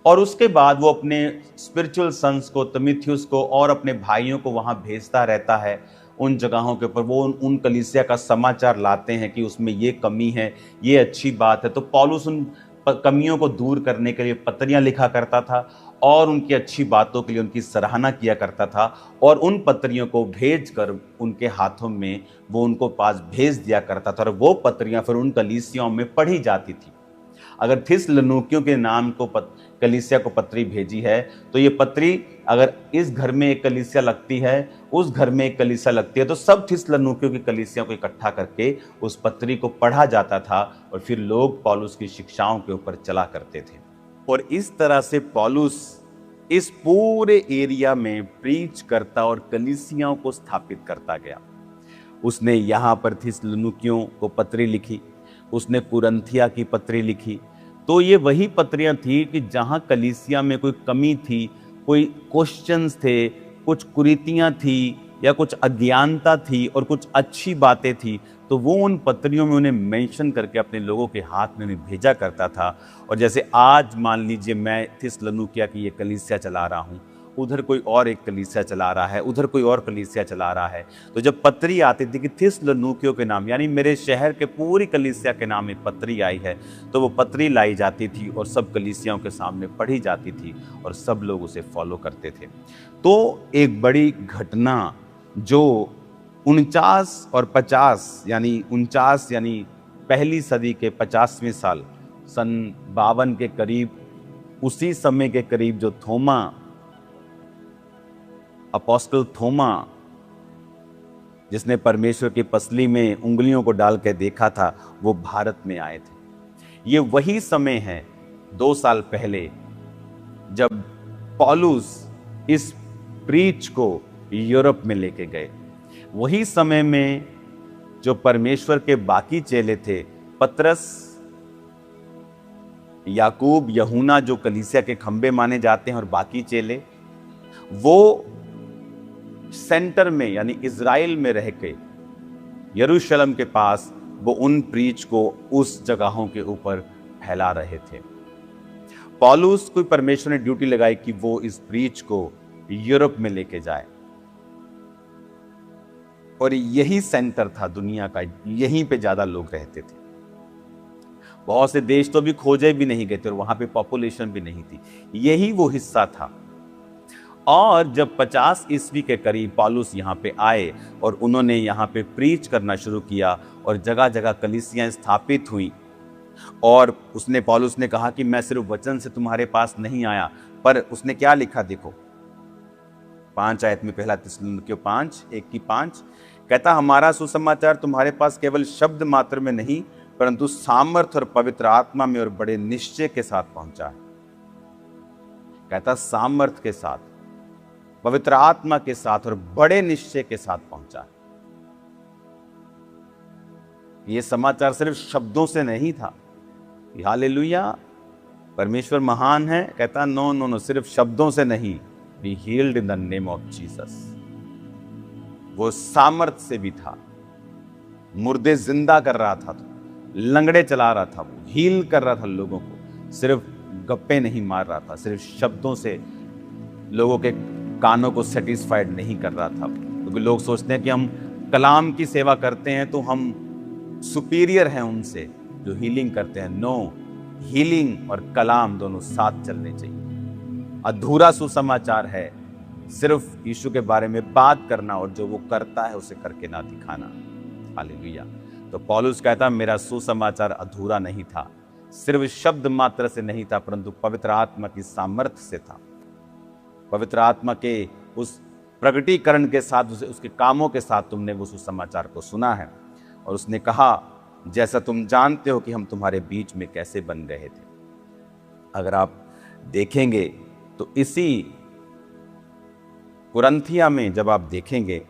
और उसके बाद वो अपने स्पिरिचुअल सन्स को, तीमुथियुस को और अपने भाइयों को वहां भेजता रहता है उन जगहों के ऊपर। वो उन कलीसिया का समाचार लाते हैं कि उसमें ये कमी है, ये अच्छी बात है। तो पौलुस उन कमियों को दूर करने के लिए पत्रियां लिखा करता था और उनकी अच्छी बातों के लिए उनकी सराहना किया करता था, और उन पत्रियों को भेजकर उनके हाथों में वो उनको पास भेज दिया करता था, और वो पत्रियां फिर उन कलीसियाओं में पढ़ी जाती थी। अगर थिस्सलुनीकियों के नाम को कलीसिया को पत्री भेजी है, तो ये पत्री अगर इस घर में एक कलीसिया लगती है, उस घर में एक कलीसिया लगती है, तो सब थिस्सलुनीकियों की कलीसिया को इकट्ठा करके उस पत्री को पढ़ा जाता था और फिर लोग पौलुस की शिक्षाओं के ऊपर चला करते थे। और इस तरह से पौलुस इस पूरे एरिया में प्रीच करता और कलीसियाओं को स्थापित करता गया। उसने यहाँ पर थिस्सलुनीकियों को पत्री लिखी, उसने कुरिन्थिया की पत्री लिखी। तो ये वही पत्रियां थी कि जहां कलीसिया में कोई कमी थी, कोई क्वेश्चंस थे, कुछ कुरीतियां थी या कुछ अज्ञानता थी और कुछ अच्छी बातें थी, तो वो उन पत्रियों में उन्हें मेंशन करके अपने लोगों के हाथ में भेजा करता था। और जैसे आज मान लीजिए मैं थिस्सलुनीकिया की ये कलीसिया चला रहा हूँ, उधर कोई और एक कलीसिया चला रहा है, उधर कोई और कलीसिया चला रहा है, तो जब पत्री आती थी कि थिस्सलुनीकियों के नाम, यानी मेरे शहर के पूरी कलीसिया के नाम एक पत्री आई है, तो वो पत्री लाई जाती थी और सब कलीसियाओं के सामने पढ़ी जाती थी और सब लोग उसे फॉलो करते थे। तो एक बड़ी घटना जो 49 और 50 यानी 49 यानी पहली सदी के 50वें साल सन 52 के करीब, उसी समय के करीब जो थोमा, अपोस्टल थोमा, जिसने परमेश्वर की पसली में उंगलियों को डाल के देखा था, वो भारत में आए थे। ये वही समय है 2 साल पहले जब पौलुस इस प्रीच को यूरोप में लेके गए। वही समय में जो परमेश्वर के बाकी चेले थे, पतरस, याकूब, यूहन्ना, जो कलीसिया के खंबे माने जाते हैं, और बाकी चेले, वो सेंटर में यानी इज़राइल में रह के यरूशलेम के पास वो उन प्रीच को उस जगहों के ऊपर फैला रहे थे। पौलुस को परमेश्वर ने ड्यूटी लगाई कि वो इस प्रीच को यूरोप में लेके जाए, और यही सेंटर था दुनिया का, यहीं पे ज्यादा लोग रहते थे। बहुत से देश तो भी खोजे भी नहीं गए थे और वहां पे पॉपुलेशन भी नहीं थी, यही वो हिस्सा था। और जब 50 ईस्वी के करीब पौलुस यहाँ पे आए और उन्होंने यहाँ पे प्रीच करना शुरू किया और जगह जगह कलीसियां स्थापित हुई, और पौलुस ने कहा कि मैं सिर्फ वचन से तुम्हारे पास नहीं आया, पर उसने क्या लिखा देखो 5 आयत में, पहला थिस्सलुनीकियों 5:1-5 कहता, हमारा सुसमाचार तुम्हारे पास केवल शब्द मात्र में नहीं परंतु सामर्थ और पवित्र आत्मा में और बड़े निश्चय के साथ पहुंचा है। कहता सामर्थ के साथ, पवित्र आत्मा के साथ और बड़े निश्चय के साथ पहुंचा है। यह समाचार सिर्फ शब्दों से नहीं था। हालेलुया, परमेश्वर महान है। कहता नो नो नो, सिर्फ शब्दों से नहीं, be healed in the name of Jesus. वो सामर्थ से भी था, मुर्दे जिंदा कर रहा था, लंगड़े चला रहा था, वो हील कर रहा था लोगों को, सिर्फ गप्पे नहीं मार रहा था, सिर्फ शब्दों से लोगों के कानों को सेटिस्फाइड नहीं कर रहा था। क्योंकि लोग सोचते हैं कि हम कलाम की सेवा करते हैं तो हम सुपीरियर हैं उनसे जो हीलिंग करते हैं। नो, हीलिंग और कलाम दोनों साथ चलने चाहिए। अधूरा सुसमाचार है सिर्फ यीशु के बारे में बात करना और जो वो करता है उसे करके ना दिखाना। हालेलुया। तो पौलुस कहता मेरा सुसमाचार अधूरा नहीं था, सिर्फ शब्द मात्र से नहीं था परंतु पवित्र आत्मा की सामर्थ्य से था। पवित्र आत्मा के उस प्रगटीकरण के साथ, उसके कामों के साथ तुमने वो सुसमाचार को सुना है। और उसने कहा जैसा तुम जानते हो कि हम तुम्हारे बीच में कैसे बन रहे थे। अगर आप देखेंगे तो इसी कुरंथिया में जब आप देखेंगे,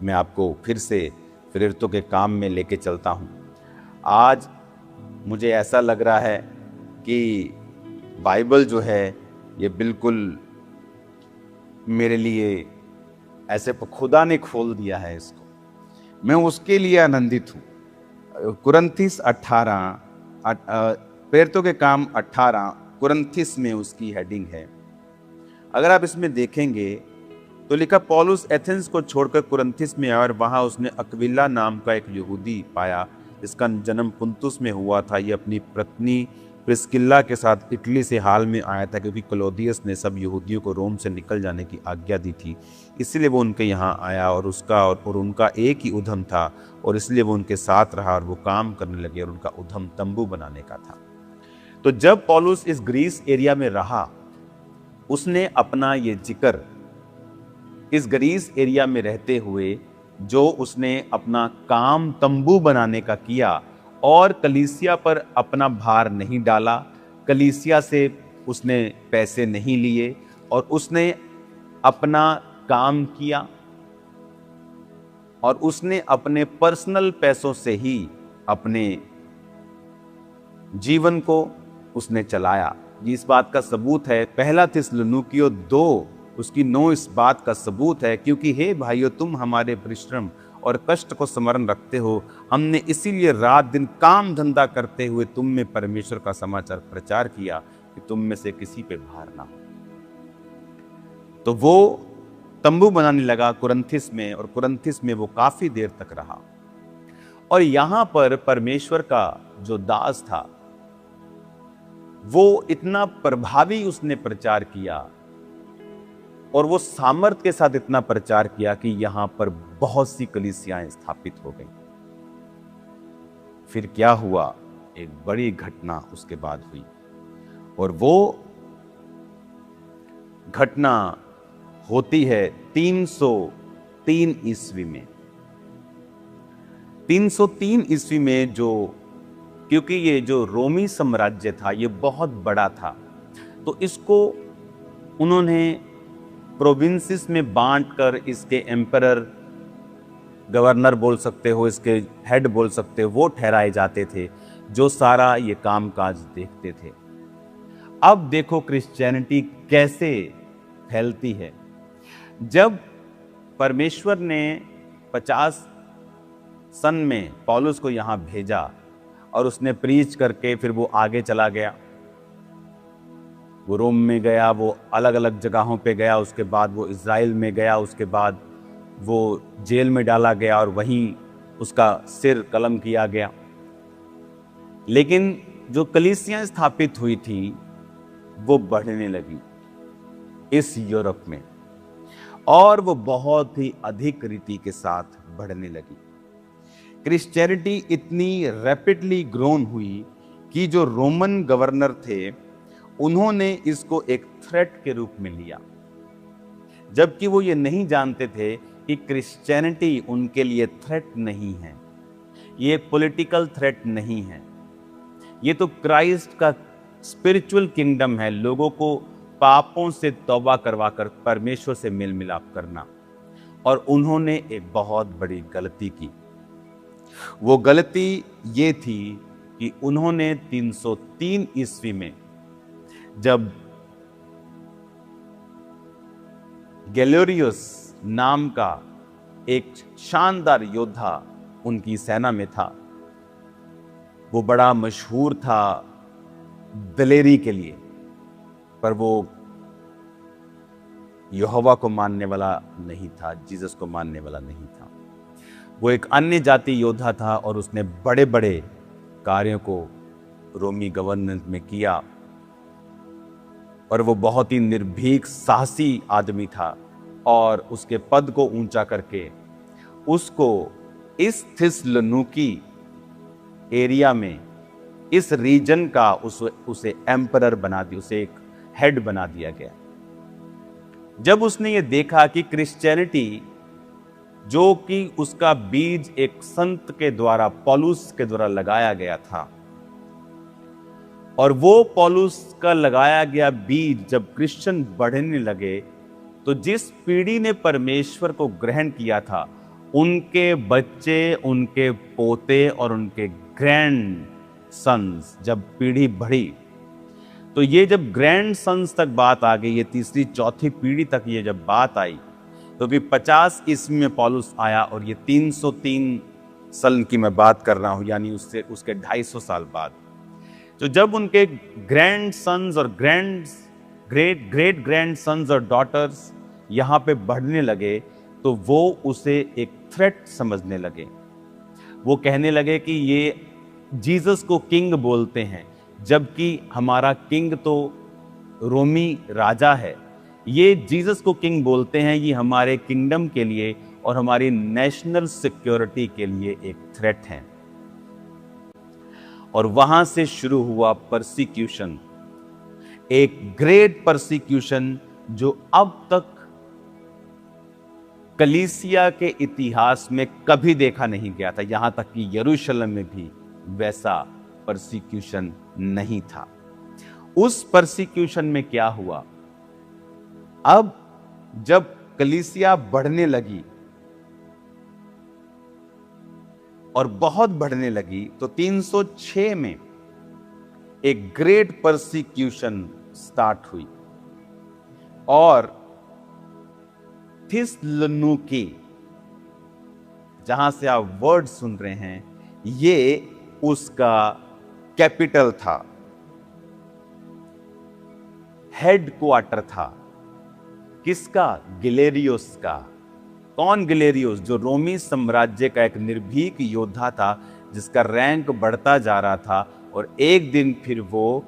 मैं आपको फिर से प्रेरितों के काम में लेके चलता हूं। आज मुझे ऐसा लग रहा है कि बाइबल जो है ये बिल्कुल मेरे लिए ऐसे खुदा ने खोल दिया है इसको, मैं उसके लिए आनंदित हूं। कुरंथिस 18, प्रेरितों के काम 18 कुरंथिस में उसकी हेडिंग है। अगर आप इसमें देखेंगे तो लिखा पौलुस एथेंस को छोड़कर कुरंथिस में आया और वहां उसने अक्विला नाम का एक यहूदी पाया जिसका जन्म पुंतुस में हुआ था। ये अपनी पत्नी प्रिस्किल्ला के साथ इटली से हाल में आया था क्योंकि क्लौदियस ने सब यहूदियों को रोम से निकल जाने की आज्ञा दी थी, इसलिए वो उनके यहाँ आया और उसका और उनका एक ही उद्यम था और इसलिए वो उनके साथ रहा और वो काम करने लगे और उनका उद्यम तंबू बनाने का था। तो जब पौलुस इस ग्रीस एरिया में रहा, उसने अपना ये जिक्र इस ग्रीस एरिया में रहते हुए जो उसने अपना काम तंबू बनाने का किया और कलीसिया पर अपना भार नहीं डाला, कलीसिया से उसने पैसे नहीं लिए और उसने अपना काम किया और उसने अपने पर्सनल पैसों से ही अपने जीवन को उसने चलाया। इस बात का सबूत है पहला थिस्सलुनीकियों 2 उसकी 9 इस बात का सबूत है, क्योंकि हे भाइयों तुम हमारे परिश्रम और कष्ट को स्मरण रखते हो, हमने इसीलिए रात दिन काम धंधा करते हुए तुम में परमेश्वर का समाचार प्रचार किया कि तुम में से किसी पे भार ना हो। तो वो तंबू बनाने लगा कुरंथिस में और कुरंथिस में वो काफी देर तक रहा। और यहां पर परमेश्वर का जो दास था वो इतना प्रभावी उसने प्रचार किया और वो सामर्थ के साथ इतना प्रचार किया कि यहां पर बहुत सी कलीसियाएं स्थापित हो गई। फिर क्या हुआ एक बड़ी घटना उसके बाद हुई, और वो घटना होती है 303 ईस्वी में। 303 ईस्वी में, जो क्योंकि ये जो रोमी साम्राज्य था ये बहुत बड़ा था, तो इसको उन्होंने प्रोविंसेस में बांटकर इसके एम्परर, गवर्नर बोल सकते हो, इसके हेड बोल सकते हो, वो ठहराए जाते थे जो सारा ये कामकाज देखते थे। अब देखो क्रिश्चियनिटी कैसे फैलती है। जब परमेश्वर ने 50 सन में पौलुस को यहाँ भेजा और उसने प्रीच करके फिर वो आगे चला गया, वो रोम में गया, वो अलग अलग जगहों पे गया, उसके बाद वो इज़राइल में गया, उसके बाद वो जेल में डाला गया और वहीं उसका सिर कलम किया गया। लेकिन जो कलीसियां स्थापित हुई थी वो बढ़ने लगी इस यूरोप में, और वो बहुत ही अधिक रीति के साथ बढ़ने लगी। क्रिश्चियनिटी इतनी रैपिडली ग्रोन हुई कि जो रोमन गवर्नर थे उन्होंने इसको एक थ्रेट के रूप में लिया, जबकि वो ये नहीं जानते थे कि क्रिश्चियनिटी उनके लिए थ्रेट नहीं है, ये पॉलिटिकल थ्रेट नहीं है, ये तो क्राइस्ट का स्पिरिचुअल किंगडम है, लोगों को पापों से तौबा करवाकर परमेश्वर से मेल मिलाप करना। और उन्होंने एक बहुत बड़ी गलती की। वो गलती ये थी कि उन्होंने 303 ईस्वी में, जब गैलोरियस नाम का एक शानदार योद्धा उनकी सेना में था, वो बड़ा मशहूर था दलेरी के लिए, पर वो यहोवा को मानने वाला नहीं था, जीसस को मानने वाला नहीं था। वो एक अन्य जाति योद्धा था और उसने बड़े बड़े कार्यों को रोमी गवर्नेंस में किया, और वो बहुत ही निर्भीक साहसी आदमी था, और उसके पद को ऊंचा करके उसको इस थिस्सलुनीकि एरिया में, इस रीजन का उसे एम्परर बना दिया, उसे एक हेड बना दिया गया। जब उसने ये देखा कि क्रिश्चियनिटी, जो कि उसका बीज एक संत के द्वारा, पौलुस के द्वारा लगाया गया था, और वो पौलुस का लगाया गया बीज जब क्रिश्चियन बढ़ने लगे, तो जिस पीढ़ी ने परमेश्वर को ग्रहण किया था, उनके बच्चे, उनके पोते और उनके ग्रैंड सन्स, जब पीढ़ी बढ़ी, तो ये जब ग्रैंड सन्स तक बात आ गई, ये तीसरी चौथी पीढ़ी तक ये जब बात आई, तो भी 50 ईस्वी में पौलुस आया, और ये 303 साल की मैं बात कर रहा हूं, यानी उसके 250 साल बाद। तो जब उनके ग्रैंड सन्स और ग्रेट ग्रैंड सन्स और डॉटर्स यहाँ पे बढ़ने लगे, तो वो उसे एक थ्रेट समझने लगे। वो कहने लगे कि ये जीसस को किंग बोलते हैं, जबकि हमारा किंग तो रोमी राजा है। ये जीसस को किंग बोलते हैं, ये हमारे किंगडम के लिए और हमारी नेशनल सिक्योरिटी के लिए एक थ्रेट है। और वहां से शुरू हुआ परसिक्यूशन, एक ग्रेट परसिक्यूशन जो अब तक कलीसिया के इतिहास में कभी देखा नहीं गया था। यहां तक कि यरूशलेम में भी वैसा परसिक्यूशन नहीं था। उस परसिक्यूशन में क्या हुआ, अब जब कलीसिया बढ़ने लगी और बहुत बढ़ने लगी, तो 306 में एक ग्रेट परसिक्यूशन स्टार्ट हुई, और थिस्सलुनीकि, जहां से आप वर्ड सुन रहे हैं, ये उसका कैपिटल था, हेड क्वार्टर था। किसका? गैलेरियोस का। कौन गैलेरियोस? जो रोमी साम्राज्य का एक निर्भीक योद्धा था, जिसका रैंक बढ़ता जा रहा था, और एक दिन फिर वो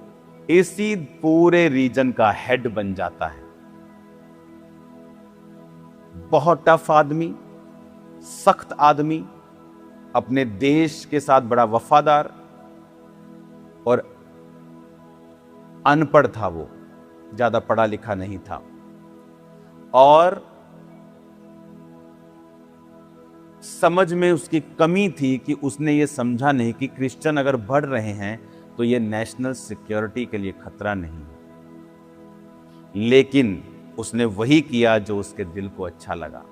इसी पूरे रीजन का हेड बन जाता है। बहुत टफ आदमी, सख्त आदमी, अपने देश के साथ बड़ा वफादार, और अनपढ़ था, वो ज्यादा पढ़ा लिखा नहीं था, और समझ में उसकी कमी थी कि उसने ये समझा नहीं कि क्रिश्चियन अगर बढ़ रहे हैं तो ये नेशनल सिक्योरिटी के लिए खतरा नहीं है। लेकिन उसने वही किया जो उसके दिल को अच्छा लगा,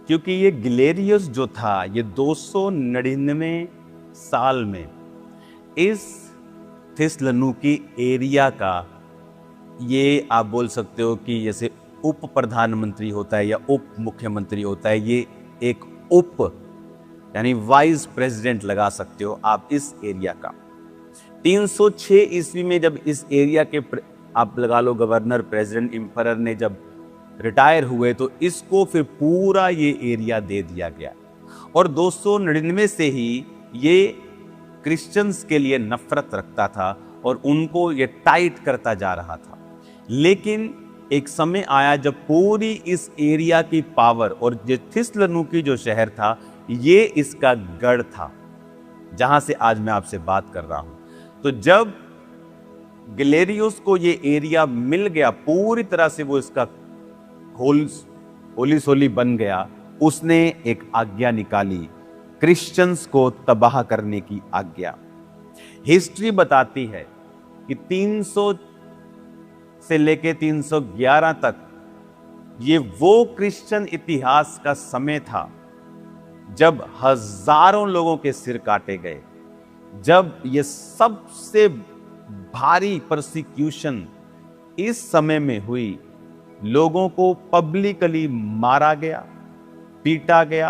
क्योंकि ये गिलेरियस जो था, ये 299 साल में इस थिस्सलुनीकि एरिया का, ये आप बोल सकते हो कि जैसे उप प्रधानमंत्री होता है या उप मुख्यमंत्री होता है, ये एक उप यानी वाइस प्रेसिडेंट लगा सकते हो आप इस एरिया का। 306 ईस्वी में जब इस एरिया के आप लगा लो गवर्नर, प्रेसिडेंट, एम्परर ने जब रिटायर हुए तो इसको फिर पूरा ये एरिया दे दिया गया। और 299 से ही ये क्रिश्चियंस के लिए नफरत रखता था और उनको ये टाइट करता जा रहा था। लेकिन एक समय आया जब पूरी इस एरिया की पावर, और ये थिस्सलुनीकि जो शहर था ये इसका गढ़ था जहां से आज मैं आपसे बात कर रहा हूं। तो जब गिलेरियस को ये एरिया मिल गया पूरी तरह से, वो इसका होली सोली बन गया, उसने एक आज्ञा निकाली, क्रिश्चियंस को तबाह करने की आज्ञा। हिस्ट्री बताती है कि 300 से लेके 311 तक ये वो क्रिश्चियन इतिहास का समय था जब हजारों लोगों के सिर काटे गए, जब ये सबसे भारी परसिक्यूशन इस समय में हुई। लोगों को पब्लिकली मारा गया, पीटा गया,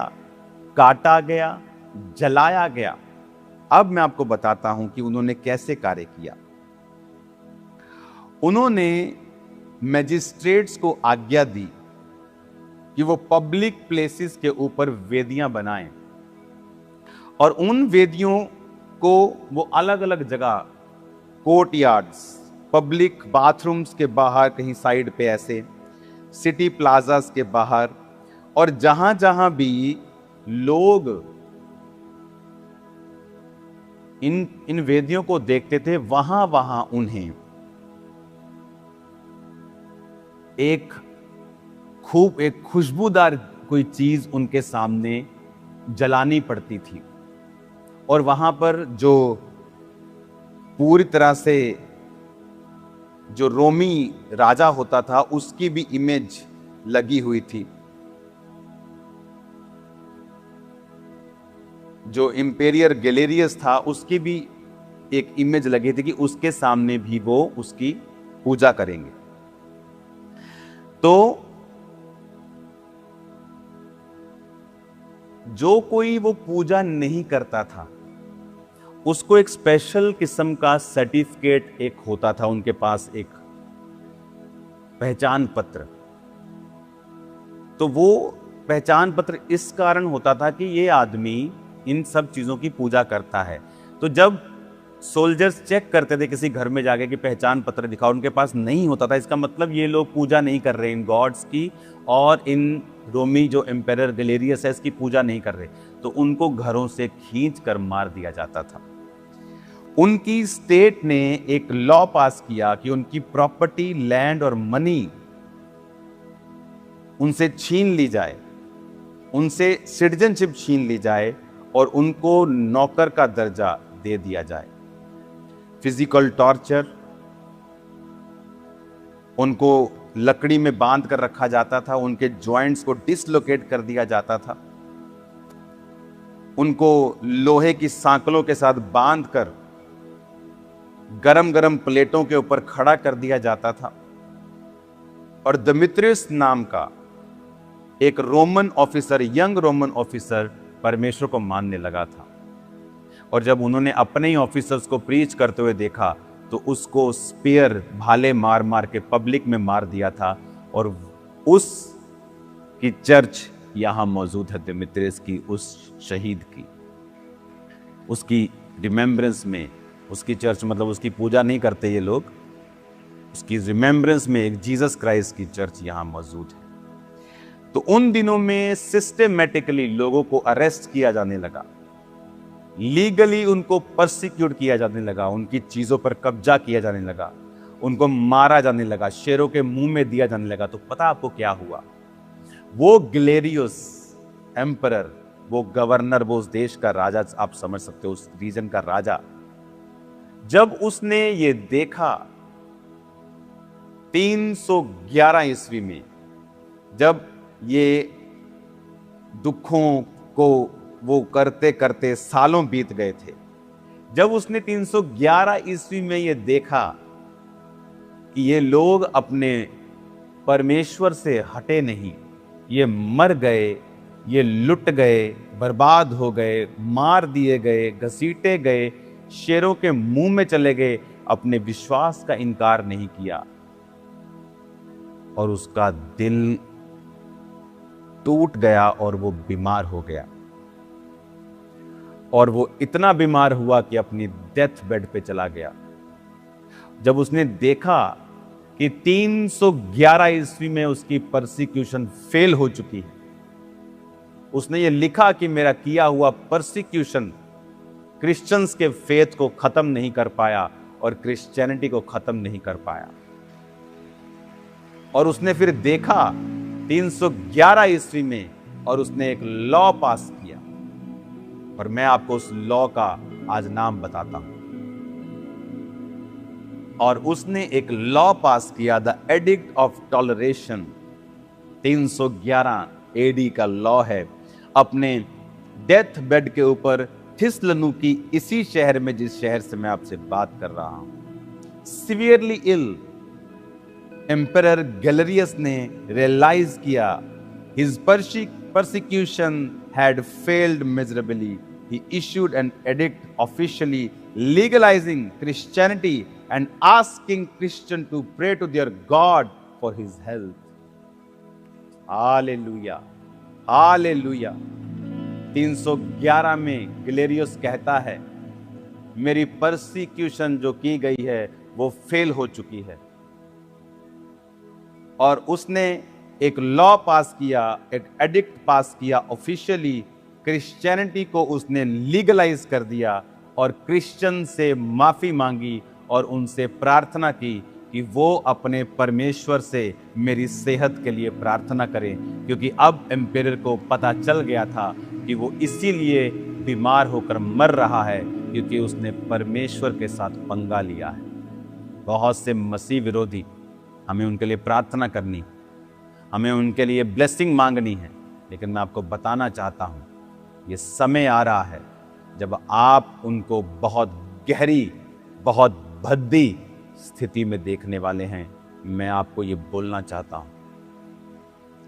काटा गया, जलाया गया। अब मैं आपको बताता हूं कि उन्होंने कैसे कार्य किया। उन्होंने मैजिस्ट्रेट्स को आज्ञा दी कि वो पब्लिक प्लेसेस के ऊपर वेदियां बनाएं, और उन वेदियों को वो अलग अलग जगह, कोर्टयार्ड्स, पब्लिक बाथरूम्स के बाहर कहीं साइड पे, ऐसे सिटी प्लाजास के बाहर, और जहां जहां भी लोग इन वेदियों को देखते थे वहां वहां उन्हें एक खुशबूदार कोई चीज उनके सामने जलानी पड़ती थी। और वहां पर जो पूरी तरह से जो रोमी राजा होता था उसकी भी इमेज लगी हुई थी, जो इंपेरियर गैलेरियस था उसकी भी एक इमेज लगी थी कि उसके सामने भी वो उसकी पूजा करेंगे। तो जो कोई वो पूजा नहीं करता था उसको एक स्पेशल किस्म का सर्टिफिकेट एक होता था उनके पास, एक पहचान पत्र। तो वो पहचान पत्र इस कारण होता था कि ये आदमी इन सब चीजों की पूजा करता है। तो जब सोल्जर्स चेक करते थे किसी घर में जाके कि पहचान पत्र दिखाओ, उनके पास नहीं होता था, इसका मतलब ये लोग पूजा नहीं कर रहे इन गॉड्स की, और इन रोमी जो एम्पेरर गैलेरियस है इसकी पूजा नहीं कर रहे, तो उनको घरों से खींच कर मार दिया जाता था। उनकी स्टेट ने एक लॉ पास किया कि उनकी प्रॉपर्टी, लैंड और मनी उनसे छीन ली जाए, उनसे सिटीजनशिप छीन ली जाए और उनको नौकर का दर्जा दे दिया जाए। फिजिकल टॉर्चर, उनको लकड़ी में बांध कर रखा जाता था, उनके जॉइंट्स को डिसलोकेट कर दिया जाता था, उनको लोहे की सांकलों के साथ बांधकर गरम गरम प्लेटों के ऊपर खड़ा कर दिया जाता था। और दिमेत्रियस नाम का एक Roman officer, young Roman officer, परमेश्वर को मानने लगा था, और जब उन्होंने अपने ही ऑफिसर्स को प्रीच करते हुए देखा तो उसको स्पेयर, भाले मार मार के पब्लिक में मार दिया था। और उस की चर्च यहां मौजूद है, दिमेत्रियस की, उस शहीद की, उसकी रिमेम्बरेंस में। उसकी चर्च मतलब उसकी पूजा नहीं करते ये लोग, उसकी रिमेम्बरेंस में एक जीसस क्राइस्ट की चर्च यहां मौजूद है। तो उन दिनों में सिस्टेमेटिकली लोगों को अरेस्ट किया जाने लगा, लीगली उनको परसिक्यूट किया जाने लगा, उनकी चीजों पर कब्जा किया जाने लगा, उनको मारा जाने लगा, शेरों के मुंह में दिया जाने लगा। तो पता आपको क्या हुआ? वो ग्लेरियस एम्परर, वो गवर्नर, वो उस देश का राजा, आप समझ सकते हो, उस रीजन का राजा, जब उसने ये देखा 311 ईस्वी में, जब ये दुखों को वो करते करते सालों बीत गए थे, जब उसने 311 ईस्वी में ये देखा कि ये लोग अपने परमेश्वर से हटे नहीं, ये मर गए, ये लुट गए, बर्बाद हो गए, मार दिए गए, घसीटे गए, शेरों के मुंह में चले गए, अपने विश्वास का इनकार नहीं किया, और उसका दिल टूट गया और वो बीमार हो गया। और वो इतना बीमार हुआ कि अपनी डेथ बेड पे चला गया। जब उसने देखा कि 311 ईस्वी में उसकी परसिक्यूशन फेल हो चुकी है, उसने ये लिखा कि मेरा किया हुआ परसिक्यूशन क्रिश्चियंस के फेथ को खत्म नहीं कर पाया और क्रिश्चियनिटी को खत्म नहीं कर पाया। और उसने फिर देखा 311 ईस्वी में, और उसने एक लॉ पास किया, और मैं आपको उस लॉ का आज नाम बताता हूं। और उसने एक लॉ पास किया, the edict of toleration. 311 AD का लॉ है। अपने डेथ बेड के ऊपर थिस्सलुनीकि, इसी शहर में जिस शहर से मैं आपसे बात कर रहा हूं, सीवियरली इल एम्परर गैलरियस ने रियलाइज किया his persecution had failed miserably. He issued an edict officially legalizing Christianity and asking Christians to pray to their God for his health. Hallelujah, Hallelujah. 311 में गैलेरियस कहता है, मेरी परसिक्यूशन जो की गई है वो फेल हो चुकी है, और उसने एक लॉ पास किया, एक एडिक्ट पास किया ऑफिशियली, क्रिश्चियनिटी को उसने लीगलाइज कर दिया, और क्रिश्चियन से माफी मांगी और उनसे प्रार्थना की कि वो अपने परमेश्वर से मेरी सेहत के लिए प्रार्थना करें, क्योंकि अब एम्परर को पता चल गया था कि वो इसीलिए बीमार होकर मर रहा है क्योंकि उसने परमेश्वर के साथ पंगा लिया है। बहुत से मसीह विरोधी, हमें उनके लिए प्रार्थना करनी, हमें उनके लिए ब्लेसिंग मांगनी है, लेकिन मैं आपको बताना चाहता हूं, ये समय आ रहा है जब आप उनको बहुत गहरी, बहुत भद्दी स्थिति में देखने वाले हैं। मैं आपको ये बोलना चाहता हूं,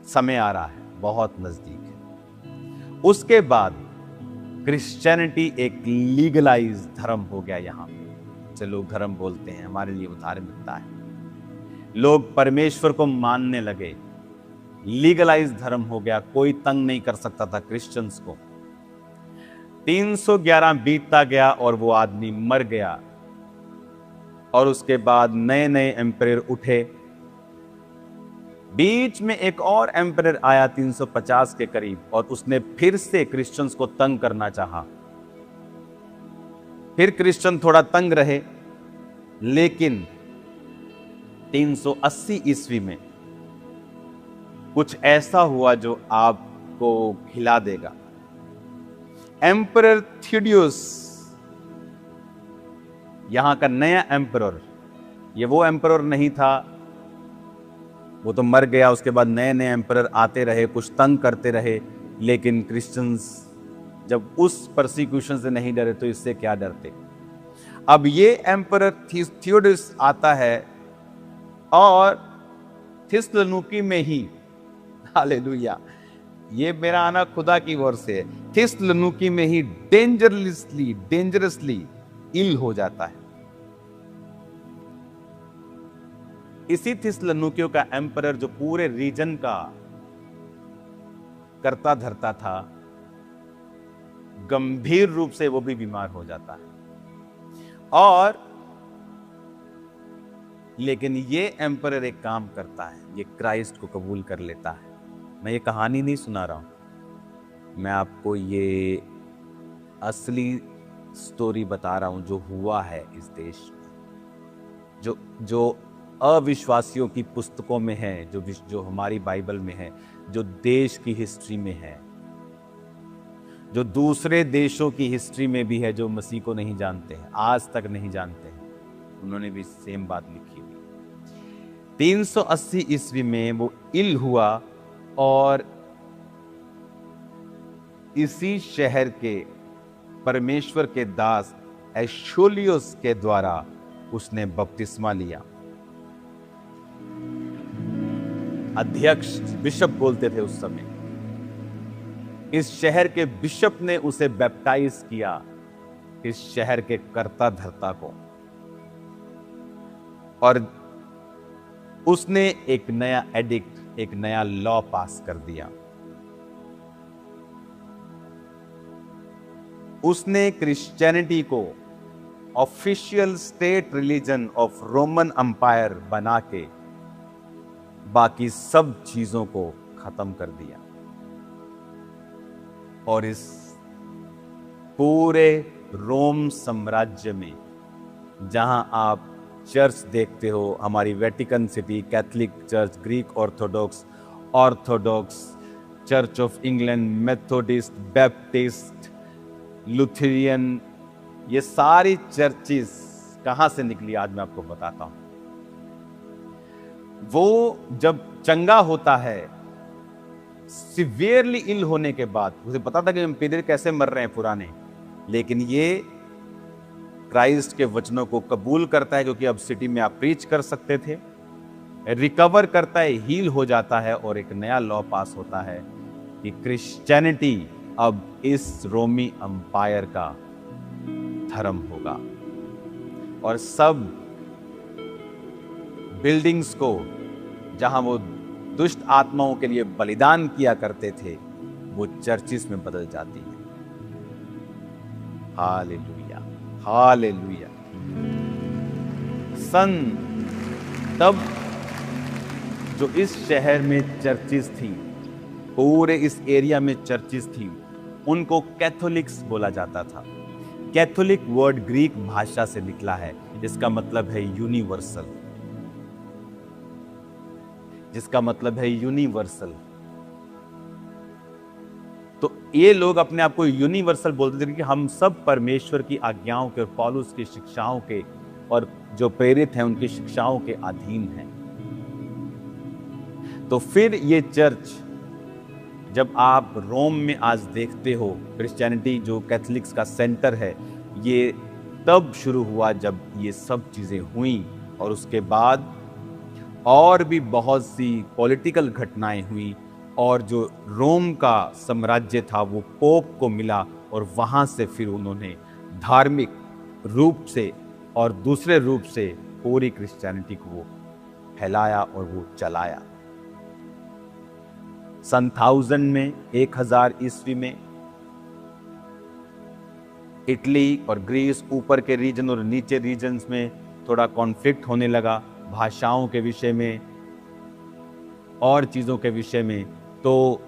समय आ रहा है, बहुत नजदीक है। उसके बाद क्रिश्चियनिटी एक लीगलाइज धर्म हो गया। यहां से लोग धर्म बोलते हैं, हमारे लिए वो धार्मिकता है। लोग परमेश्वर को मानने लगे, लीगलाइज धर्म हो गया, कोई तंग नहीं कर सकता था क्रिश्चियंस को। 311 बीतता गया और वो आदमी मर गया, और उसके बाद नए नए एम्परर उठे। बीच में एक और एम्परर आया 350 के करीब, और उसने फिर से क्रिश्चियंस को तंग करना चाहा। फिर क्रिश्चियन थोड़ा तंग रहे, लेकिन 380 ईस्वी में कुछ ऐसा हुआ जो आपको खिला देगा। एम्परर थियोडियस, यहां का नया एम्परर, ये वो एम्परर नहीं था, वो तो मर गया। उसके बाद नए नए एम्परर आते रहे, कुछ तंग करते रहे, लेकिन क्रिश्चियंस जब उस परसिक्यूशन से नहीं डरे तो इससे क्या डरते। अब ये एम्परर थियोडियस आता है, और थिस्सलुनीकि में ही, हालेलुया, ये मेरा आना खुदा की ओर से है, थिस्सलुनीकि में ही डेंजरसली इल हो जाता है। इसी थिस्सलुनीकियों का एम्परर जो पूरे रीजन का करता धरता था, गंभीर रूप से वो भी बीमार हो जाता है। और लेकिन ये एम्परर एक काम करता है, ये क्राइस्ट को कबूल कर लेता है। मैं ये कहानी नहीं सुना रहा हूं, मैं आपको ये असली स्टोरी बता रहा हूं जो हुआ है इस देश में, जो अविश्वासियों की पुस्तकों में है, जो हमारी बाइबल में है, जो देश की हिस्ट्री में है, जो दूसरे देशों की हिस्ट्री में भी है, जो मसीह को नहीं जानते हैं, आज तक नहीं जानते हैं, उन्होंने भी सेम बात लिखी हुई। 380 ईस्वी में वो इल हुआ और इसी शहर के परमेश्वर के दास एशोलियोस के द्वारा उसने बपतिस्मा लिया। अध्यक्ष बिशप बोलते थे उस समय। इस शहर के बिशप ने उसे बैप्टाइज किया, इस शहर के कर्ता धर्ता को, और उसने एक नया एडिक्ट, एक नया लॉ पास कर दिया। उसने क्रिश्चियनिटी को official state religion of Roman umpire बना के बाकी सब चीजों को खत्म कर दिया, और इस पूरे रोम साम्राज्य में जहां आप चर्च देखते हो, हमारी Vatican City, Catholic church, Greek Orthodox, church of England, Methodist, Baptist, Lutheran, ये सारी चर्चेस कहां से निकली आज मैं आपको बताता हूं। वो जब चंगा होता है, सिवियरली इल होने के बाद, उसे पता था कि एम्पियर कैसे मर रहे हैं पुराने, लेकिन ये क्राइस्ट के वचनों को कबूल करता है, क्योंकि अब सिटी में आप प्रीच कर सकते थे, रिकवर करता है, हील हो जाता है, और एक नया लॉ पास होता है कि क्रिश्चियनिटी अब इस रोमी अंपायर का धर्म होगा, और सब बिल्डिंग्स को जहां वो दुष्ट आत्माओं के लिए बलिदान किया करते थे, वो चर्चिस में बदल जाती है। Hallelujah, hallelujah. तब जो इस शहर में चर्चिस थी, पूरे इस एरिया में चर्चिस थी, उनको कैथोलिक्स बोला जाता था। कैथोलिक वर्ड ग्रीक भाषा से निकला है, जिसका मतलब है यूनिवर्सल, जिसका मतलब है यूनिवर्सल। तो ये लोग अपने आप को यूनिवर्सल बोलते थे कि हम सब परमेश्वर की आज्ञाओं के और पौलुस की शिक्षाओं के और जो प्रेरित हैं उनकी शिक्षाओं के अधीन हैं। तो फिर ये चर्च, जब आप रोम में आज देखते हो क्रिश्चियनिटी जो कैथोलिक्स का सेंटर है, ये तब शुरू हुआ जब ये सब चीजें हुई, और उसके बाद और भी बहुत सी पॉलिटिकल घटनाएं हुई, और जो रोम का साम्राज्य था वो पोप को मिला, और वहां से फिर उन्होंने धार्मिक रूप से और दूसरे रूप से पूरी क्रिश्चियनिटी को वो फैलाया और वो चलाया। सन 1000 में, 1000 ईस्वी में, इटली और ग्रीस, ऊपर के रीजन और नीचे रीजन्स में थोड़ा कॉन्फ्लिक्ट होने लगा, भाषाओं के विषय में और चीज़ों के विषय में। तो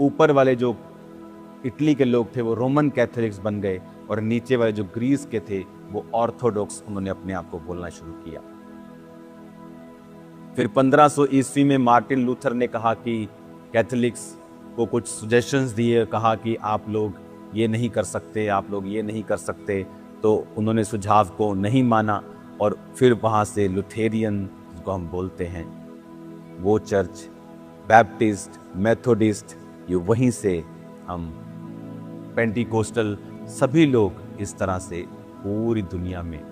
ऊपर वाले जो इटली के लोग थे वो रोमन कैथोलिक्स बन गए, और नीचे वाले जो ग्रीस के थे वो ऑर्थोडॉक्स, उन्होंने अपने आप को बोलना शुरू किया। फिर 1500 ईस्वी में मार्टिन लूथर ने कहा कि कैथोलिक्स को कुछ सजेशंस दिए, कहा कि आप लोग ये नहीं कर सकते, आप लोग ये नहीं कर सकते, तो उन्होंने सुझाव को नहीं माना, और फिर वहाँ से लुथेरियन जिसको हम बोलते हैं, वो चर्च, बैप्टिस्ट, मेथोडिस्ट, ये वहीं से हम पेंटिकोस्टल, सभी लोग इस तरह से पूरी दुनिया में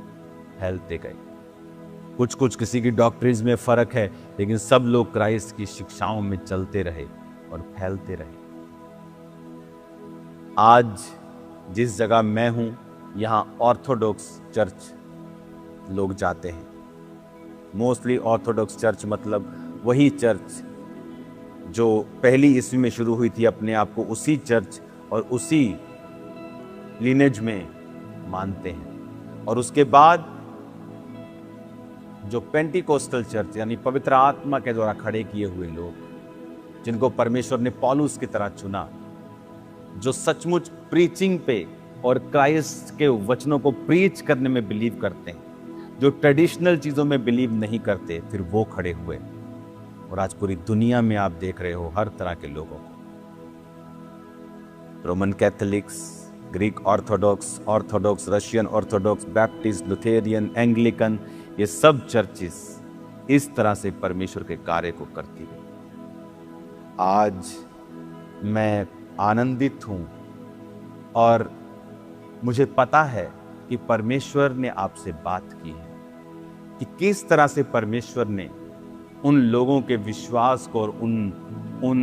फैलते गए। कुछ कुछ किसी की डॉक्ट्रिन्स में फर्क है, लेकिन सब लोग क्राइस्ट की शिक्षाओं में चलते रहे और फैलते रहे। आज जिस जगह मैं हूं, यहां ऑर्थोडॉक्स चर्च लोग जाते हैं। मोस्टली ऑर्थोडॉक्स चर्च मतलब वही चर्च जो पहली ईस्वी में शुरू हुई थी, अपने आप को उसी चर्च और उसी लिनेज में मानते हैं। और उसके बाद जो पेंटिकोस्टल चर्च, यानी पवित्र आत्मा के द्वारा खड़े किए हुए लोग, जिनको परमेश्वर ने पौलुस की तरह चुना, जो सचमुच प्रीचिंग पे और क्राइस्ट के वचनों को प्रीच करने में बिलीव करते हैं, जो ट्रेडिशनल चीजों में बिलीव नहीं करते, फिर वो खड़े हुए। और आज पूरी दुनिया में आप देख रहे हो हर तरह के लोगों को, Roman Catholics, Greek Orthodox, Russian Orthodox, Baptist, Lutheran, Anglican, ये सब चर्चेस इस तरह से परमेश्वर के कार्य को करती है। आज मैं आनंदित हूं और मुझे पता है कि परमेश्वर ने आपसे बात की है कि किस तरह से परमेश्वर ने उन लोगों के विश्वास को और उन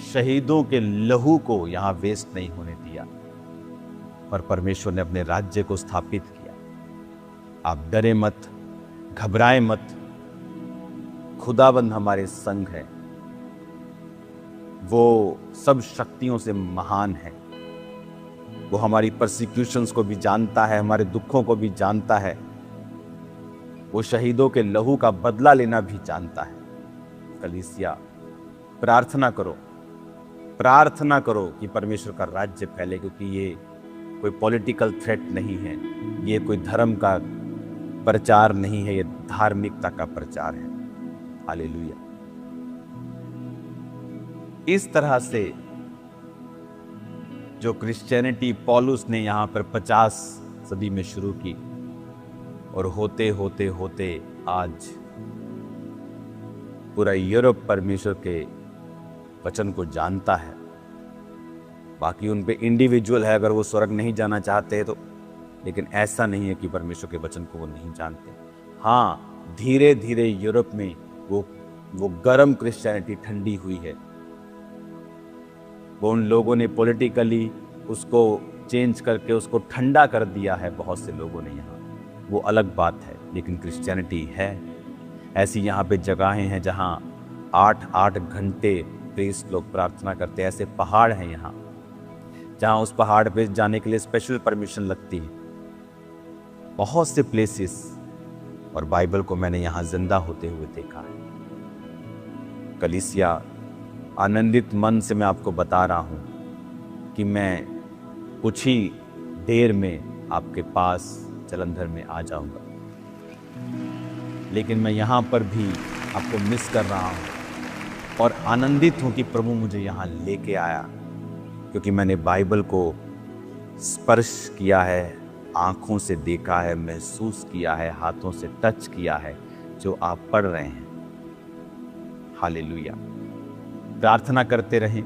शहीदों के लहू को यहां वेस्ट नहीं होने दिया, पर परमेश्वर ने अपने राज्य को स्थापित किया। आप डरे मत, घबराए मत, खुदाबंद हमारे संग है, वो सब शक्तियों से महान है। वो हमारी परसिक्यूशंस को भी जानता है, हमारे दुखों को भी जानता है, वो शहीदों के लहू का बदला लेना भी जानता है। कलीसिया, प्रार्थना करो कि परमेश्वर का राज्य फैले, क्योंकि ये कोई पॉलिटिकल थ्रेट नहीं है, ये कोई धर्म का प्रचार नहीं है, ये धार्मिकता का प्रचार है। हालेलुया। इस तरह से जो क्रिश्चियनिटी पौलुस ने यहाँ पर 50 सदी में शुरू की और होते होते होते आज पूरा यूरोप परमेश्वर के वचन को जानता है। बाकी उन पे इंडिविजुअल है, अगर वो स्वर्ग नहीं जाना चाहते तो, लेकिन ऐसा नहीं है कि परमेश्वर के वचन को वो नहीं जानते। हाँ, धीरे धीरे यूरोप में वो गर्म क्रिश्चियनिटी ठंडी हुई है। वो उन लोगों ने पॉलिटिकली उसको चेंज करके उसको ठंडा कर दिया है, बहुत से लोगों ने यहाँ, वो अलग बात है, लेकिन क्रिश्चियनिटी है। ऐसी यहाँ पे जगहें हैं जहाँ 8-8 घंटे प्रीस्ट लोग प्रार्थना करते हैं। ऐसे पहाड़ हैं यहाँ जहाँ उस पहाड़ पे जाने के लिए स्पेशल परमिशन लगती है। बहुत से प्लेसेस, और बाइबल को मैंने यहाँ जिंदा होते हुए देखा है। कलीसिया, आनंदित मन से मैं आपको बता रहा हूँ कि मैं कुछ ही देर में आपके पास जलंधर में आ जाऊँगा, लेकिन मैं यहाँ पर भी आपको मिस कर रहा हूँ और आनंदित हूँ कि प्रभु मुझे यहाँ लेके आया, क्योंकि मैंने बाइबल को स्पर्श किया है, आँखों से देखा है, महसूस किया है, हाथों से टच किया है, जो आप पढ़ रहे हैं। हालेलुया। प्रार्थना करते रहें,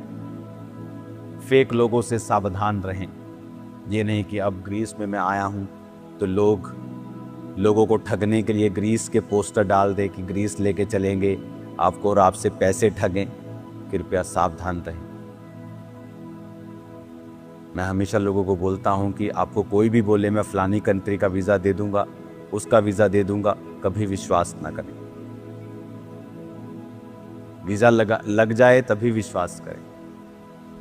फेक लोगों से सावधान रहें। ये नहीं कि अब ग्रीस में मैं आया हूँ तो लोगों को ठगने के लिए ग्रीस के पोस्टर डाल दे कि ग्रीस लेके चलेंगे आपको और आपसे पैसे ठगें। कृपया सावधान रहें। मैं हमेशा लोगों को बोलता हूँ कि आपको कोई भी बोले मैं फलानी कंट्री का वीज़ा दे दूंगा, उसका वीज़ा दे दूंगा, कभी विश्वास ना करें। वीज़ा लग जाए तभी विश्वास करें।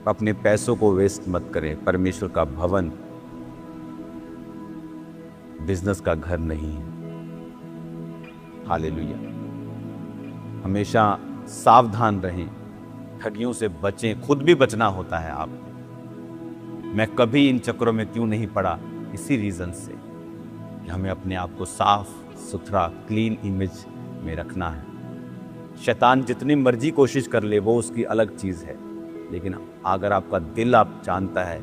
अपने पैसों को वेस्ट मत करें। परमेश्वर का भवन बिजनेस का घर नहीं है। हालेलुया। हमेशा सावधान रहें, ठगियों से बचें, खुद भी बचना होता है आपको। मैं कभी इन चक्रों में क्यों नहीं पड़ा, इसी रीज़न से कि हमें अपने आप को साफ सुथरा क्लीन इमेज में रखना है। शैतान जितनी मर्जी कोशिश कर ले वो उसकी अलग चीज़ है, लेकिन अगर आपका दिल आप जानता है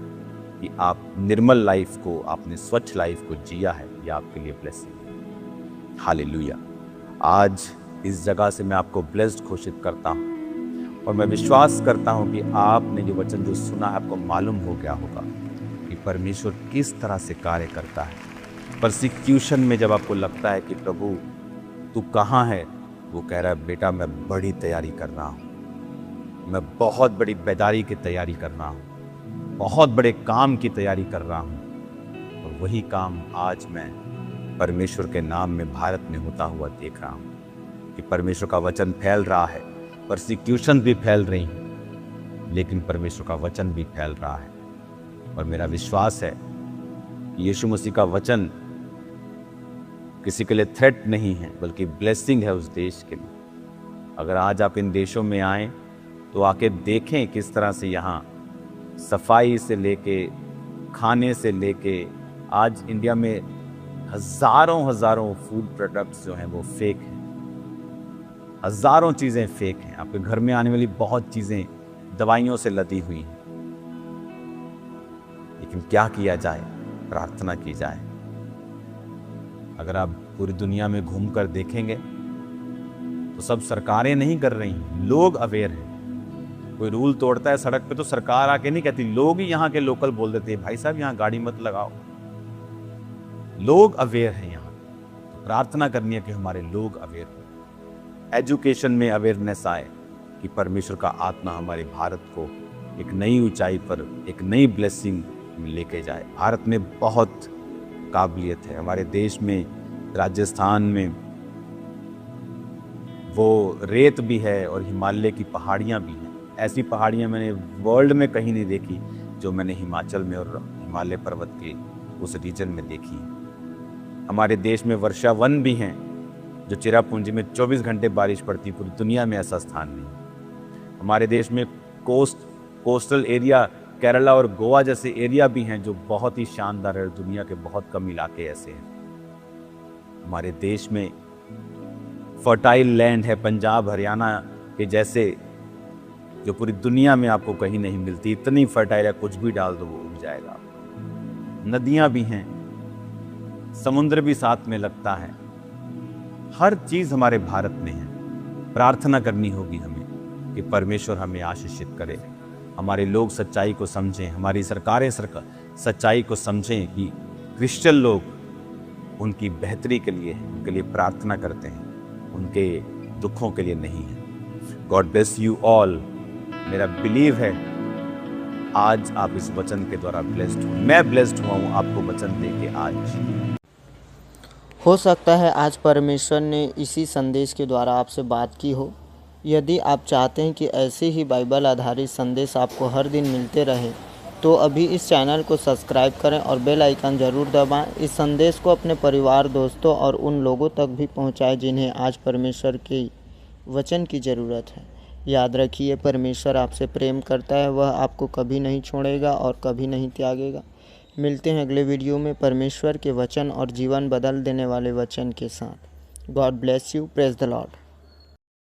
कि आप निर्मल लाइफ को, आपने स्वच्छ लाइफ को जिया है, ये आपके लिए ब्लेसिंग है। हालेलुया। आज इस जगह से मैं आपको ब्लेस्ड घोषित करता हूँ और मैं विश्वास करता हूँ कि आपने जो वचन जो सुना है आपको मालूम हो गया होगा कि परमेश्वर किस तरह से कार्य करता है। परसिक्यूशन में जब आपको लगता है कि प्रभु तू कहाँ है, वो कह रहा है बेटा मैं बड़ी तैयारी कर रहा हूँ, मैं बहुत बड़ी बेदारी की तैयारी कर रहा हूँ, बहुत बड़े काम की तैयारी कर रहा हूँ। और वही काम आज मैं परमेश्वर के नाम में भारत में होता हुआ देख रहा हूँ कि परमेश्वर का वचन फैल रहा है। परसिक्यूशन भी फैल रही है, लेकिन परमेश्वर का वचन भी फैल रहा है। और मेरा विश्वास है कि यीशु मसीह का वचन किसी के लिए थ्रेट नहीं है, बल्कि ब्लेसिंग है उस देश के लिए। अगर आज आप इन देशों में आएँ तो आके देखें किस तरह से यहाँ सफाई से लेके खाने से लेके आज इंडिया में हज़ारों फूड प्रोडक्ट्स जो हैं वो फेक हैं। हज़ारों चीज़ें फेक हैं। आपके घर में आने वाली बहुत चीज़ें दवाइयों से लदी हुई हैं। लेकिन क्या किया जाए? प्रार्थना की जाए। अगर आप पूरी दुनिया में घूमकर देखेंगे तो सब सरकारें नहीं कर रही, लोग अवेयर हैं। कोई रूल तोड़ता है सड़क पे तो सरकार आके नहीं कहती, लोग ही यहाँ के लोकल बोल देते हैं भाई साहब यहाँ गाड़ी मत लगाओ। लोग अवेयर हैं यहाँ। तो प्रार्थना करनी है कि हमारे लोग अवेयर हो, एजुकेशन में अवेयरनेस आए कि परमेश्वर का आत्मा हमारे भारत को एक नई ऊंचाई पर, एक नई ब्लेसिंग लेके जाए। भारत में बहुत काबिलियत है। हमारे देश में, राजस्थान में वो रेत भी है और हिमालय की पहाड़ियाँ भी हैं। ऐसी पहाड़ियाँ मैंने वर्ल्ड में कहीं नहीं देखी जो मैंने हिमाचल में और हिमालय पर्वत के उस रीजन में देखी। हमारे देश में वर्षा वन भी हैं जो चिरापुंजी में 24 घंटे बारिश पड़ती। पूरी दुनिया में ऐसा स्थान नहीं। हमारे देश में कोस्टल एरिया, केरला और गोवा जैसे एरिया भी हैं जो बहुत ही शानदार है। दुनिया के बहुत कम इलाके ऐसे हैं। हमारे देश में फर्टाइल लैंड है, पंजाब हरियाणा के जैसे, जो पूरी दुनिया में आपको कहीं नहीं मिलती। इतनी फर्टाइल है, कुछ भी डाल दो वो उग जाएगा। नदियां भी हैं, समुद्र भी साथ में लगता है। हर चीज हमारे भारत में है। प्रार्थना करनी होगी हमें कि परमेश्वर हमें आशीषित करे। हमारे लोग सच्चाई को समझें, हमारी सरकारें सच्चाई को समझें कि क्रिश्चियन लोग उनकी बेहतरी के लिए, उनके लिए प्रार्थना करते हैं, उनके दुखों के लिए नहीं है। God bless you all. मेरा बिलीव है आज आप इस वचन के द्वारा ब्लेस्ड हो। मैं ब्लेस्ड हुआ हूँ आपको वचन देके आज।
हो सकता है आज परमेश्वर ने इसी संदेश के द्वारा आपसे बात की हो। यदि आप चाहते हैं कि ऐसे ही बाइबल आधारित संदेश आपको हर दिन मिलते रहे तो अभी इस चैनल को सब्सक्राइब करें और बेल आइकन ज़रूर दबाएं। इस संदेश को अपने परिवार, दोस्तों और उन लोगों तक भी पहुंचाएं जिन्हें आज परमेश्वर के वचन की ज़रूरत है। याद रखिए, परमेश्वर आपसे प्रेम करता है। वह आपको कभी नहीं छोड़ेगा और कभी नहीं त्यागेगा। मिलते हैं अगले वीडियो में परमेश्वर के वचन और जीवन बदल देने वाले वचन के साथ। God bless you. Praise the Lord.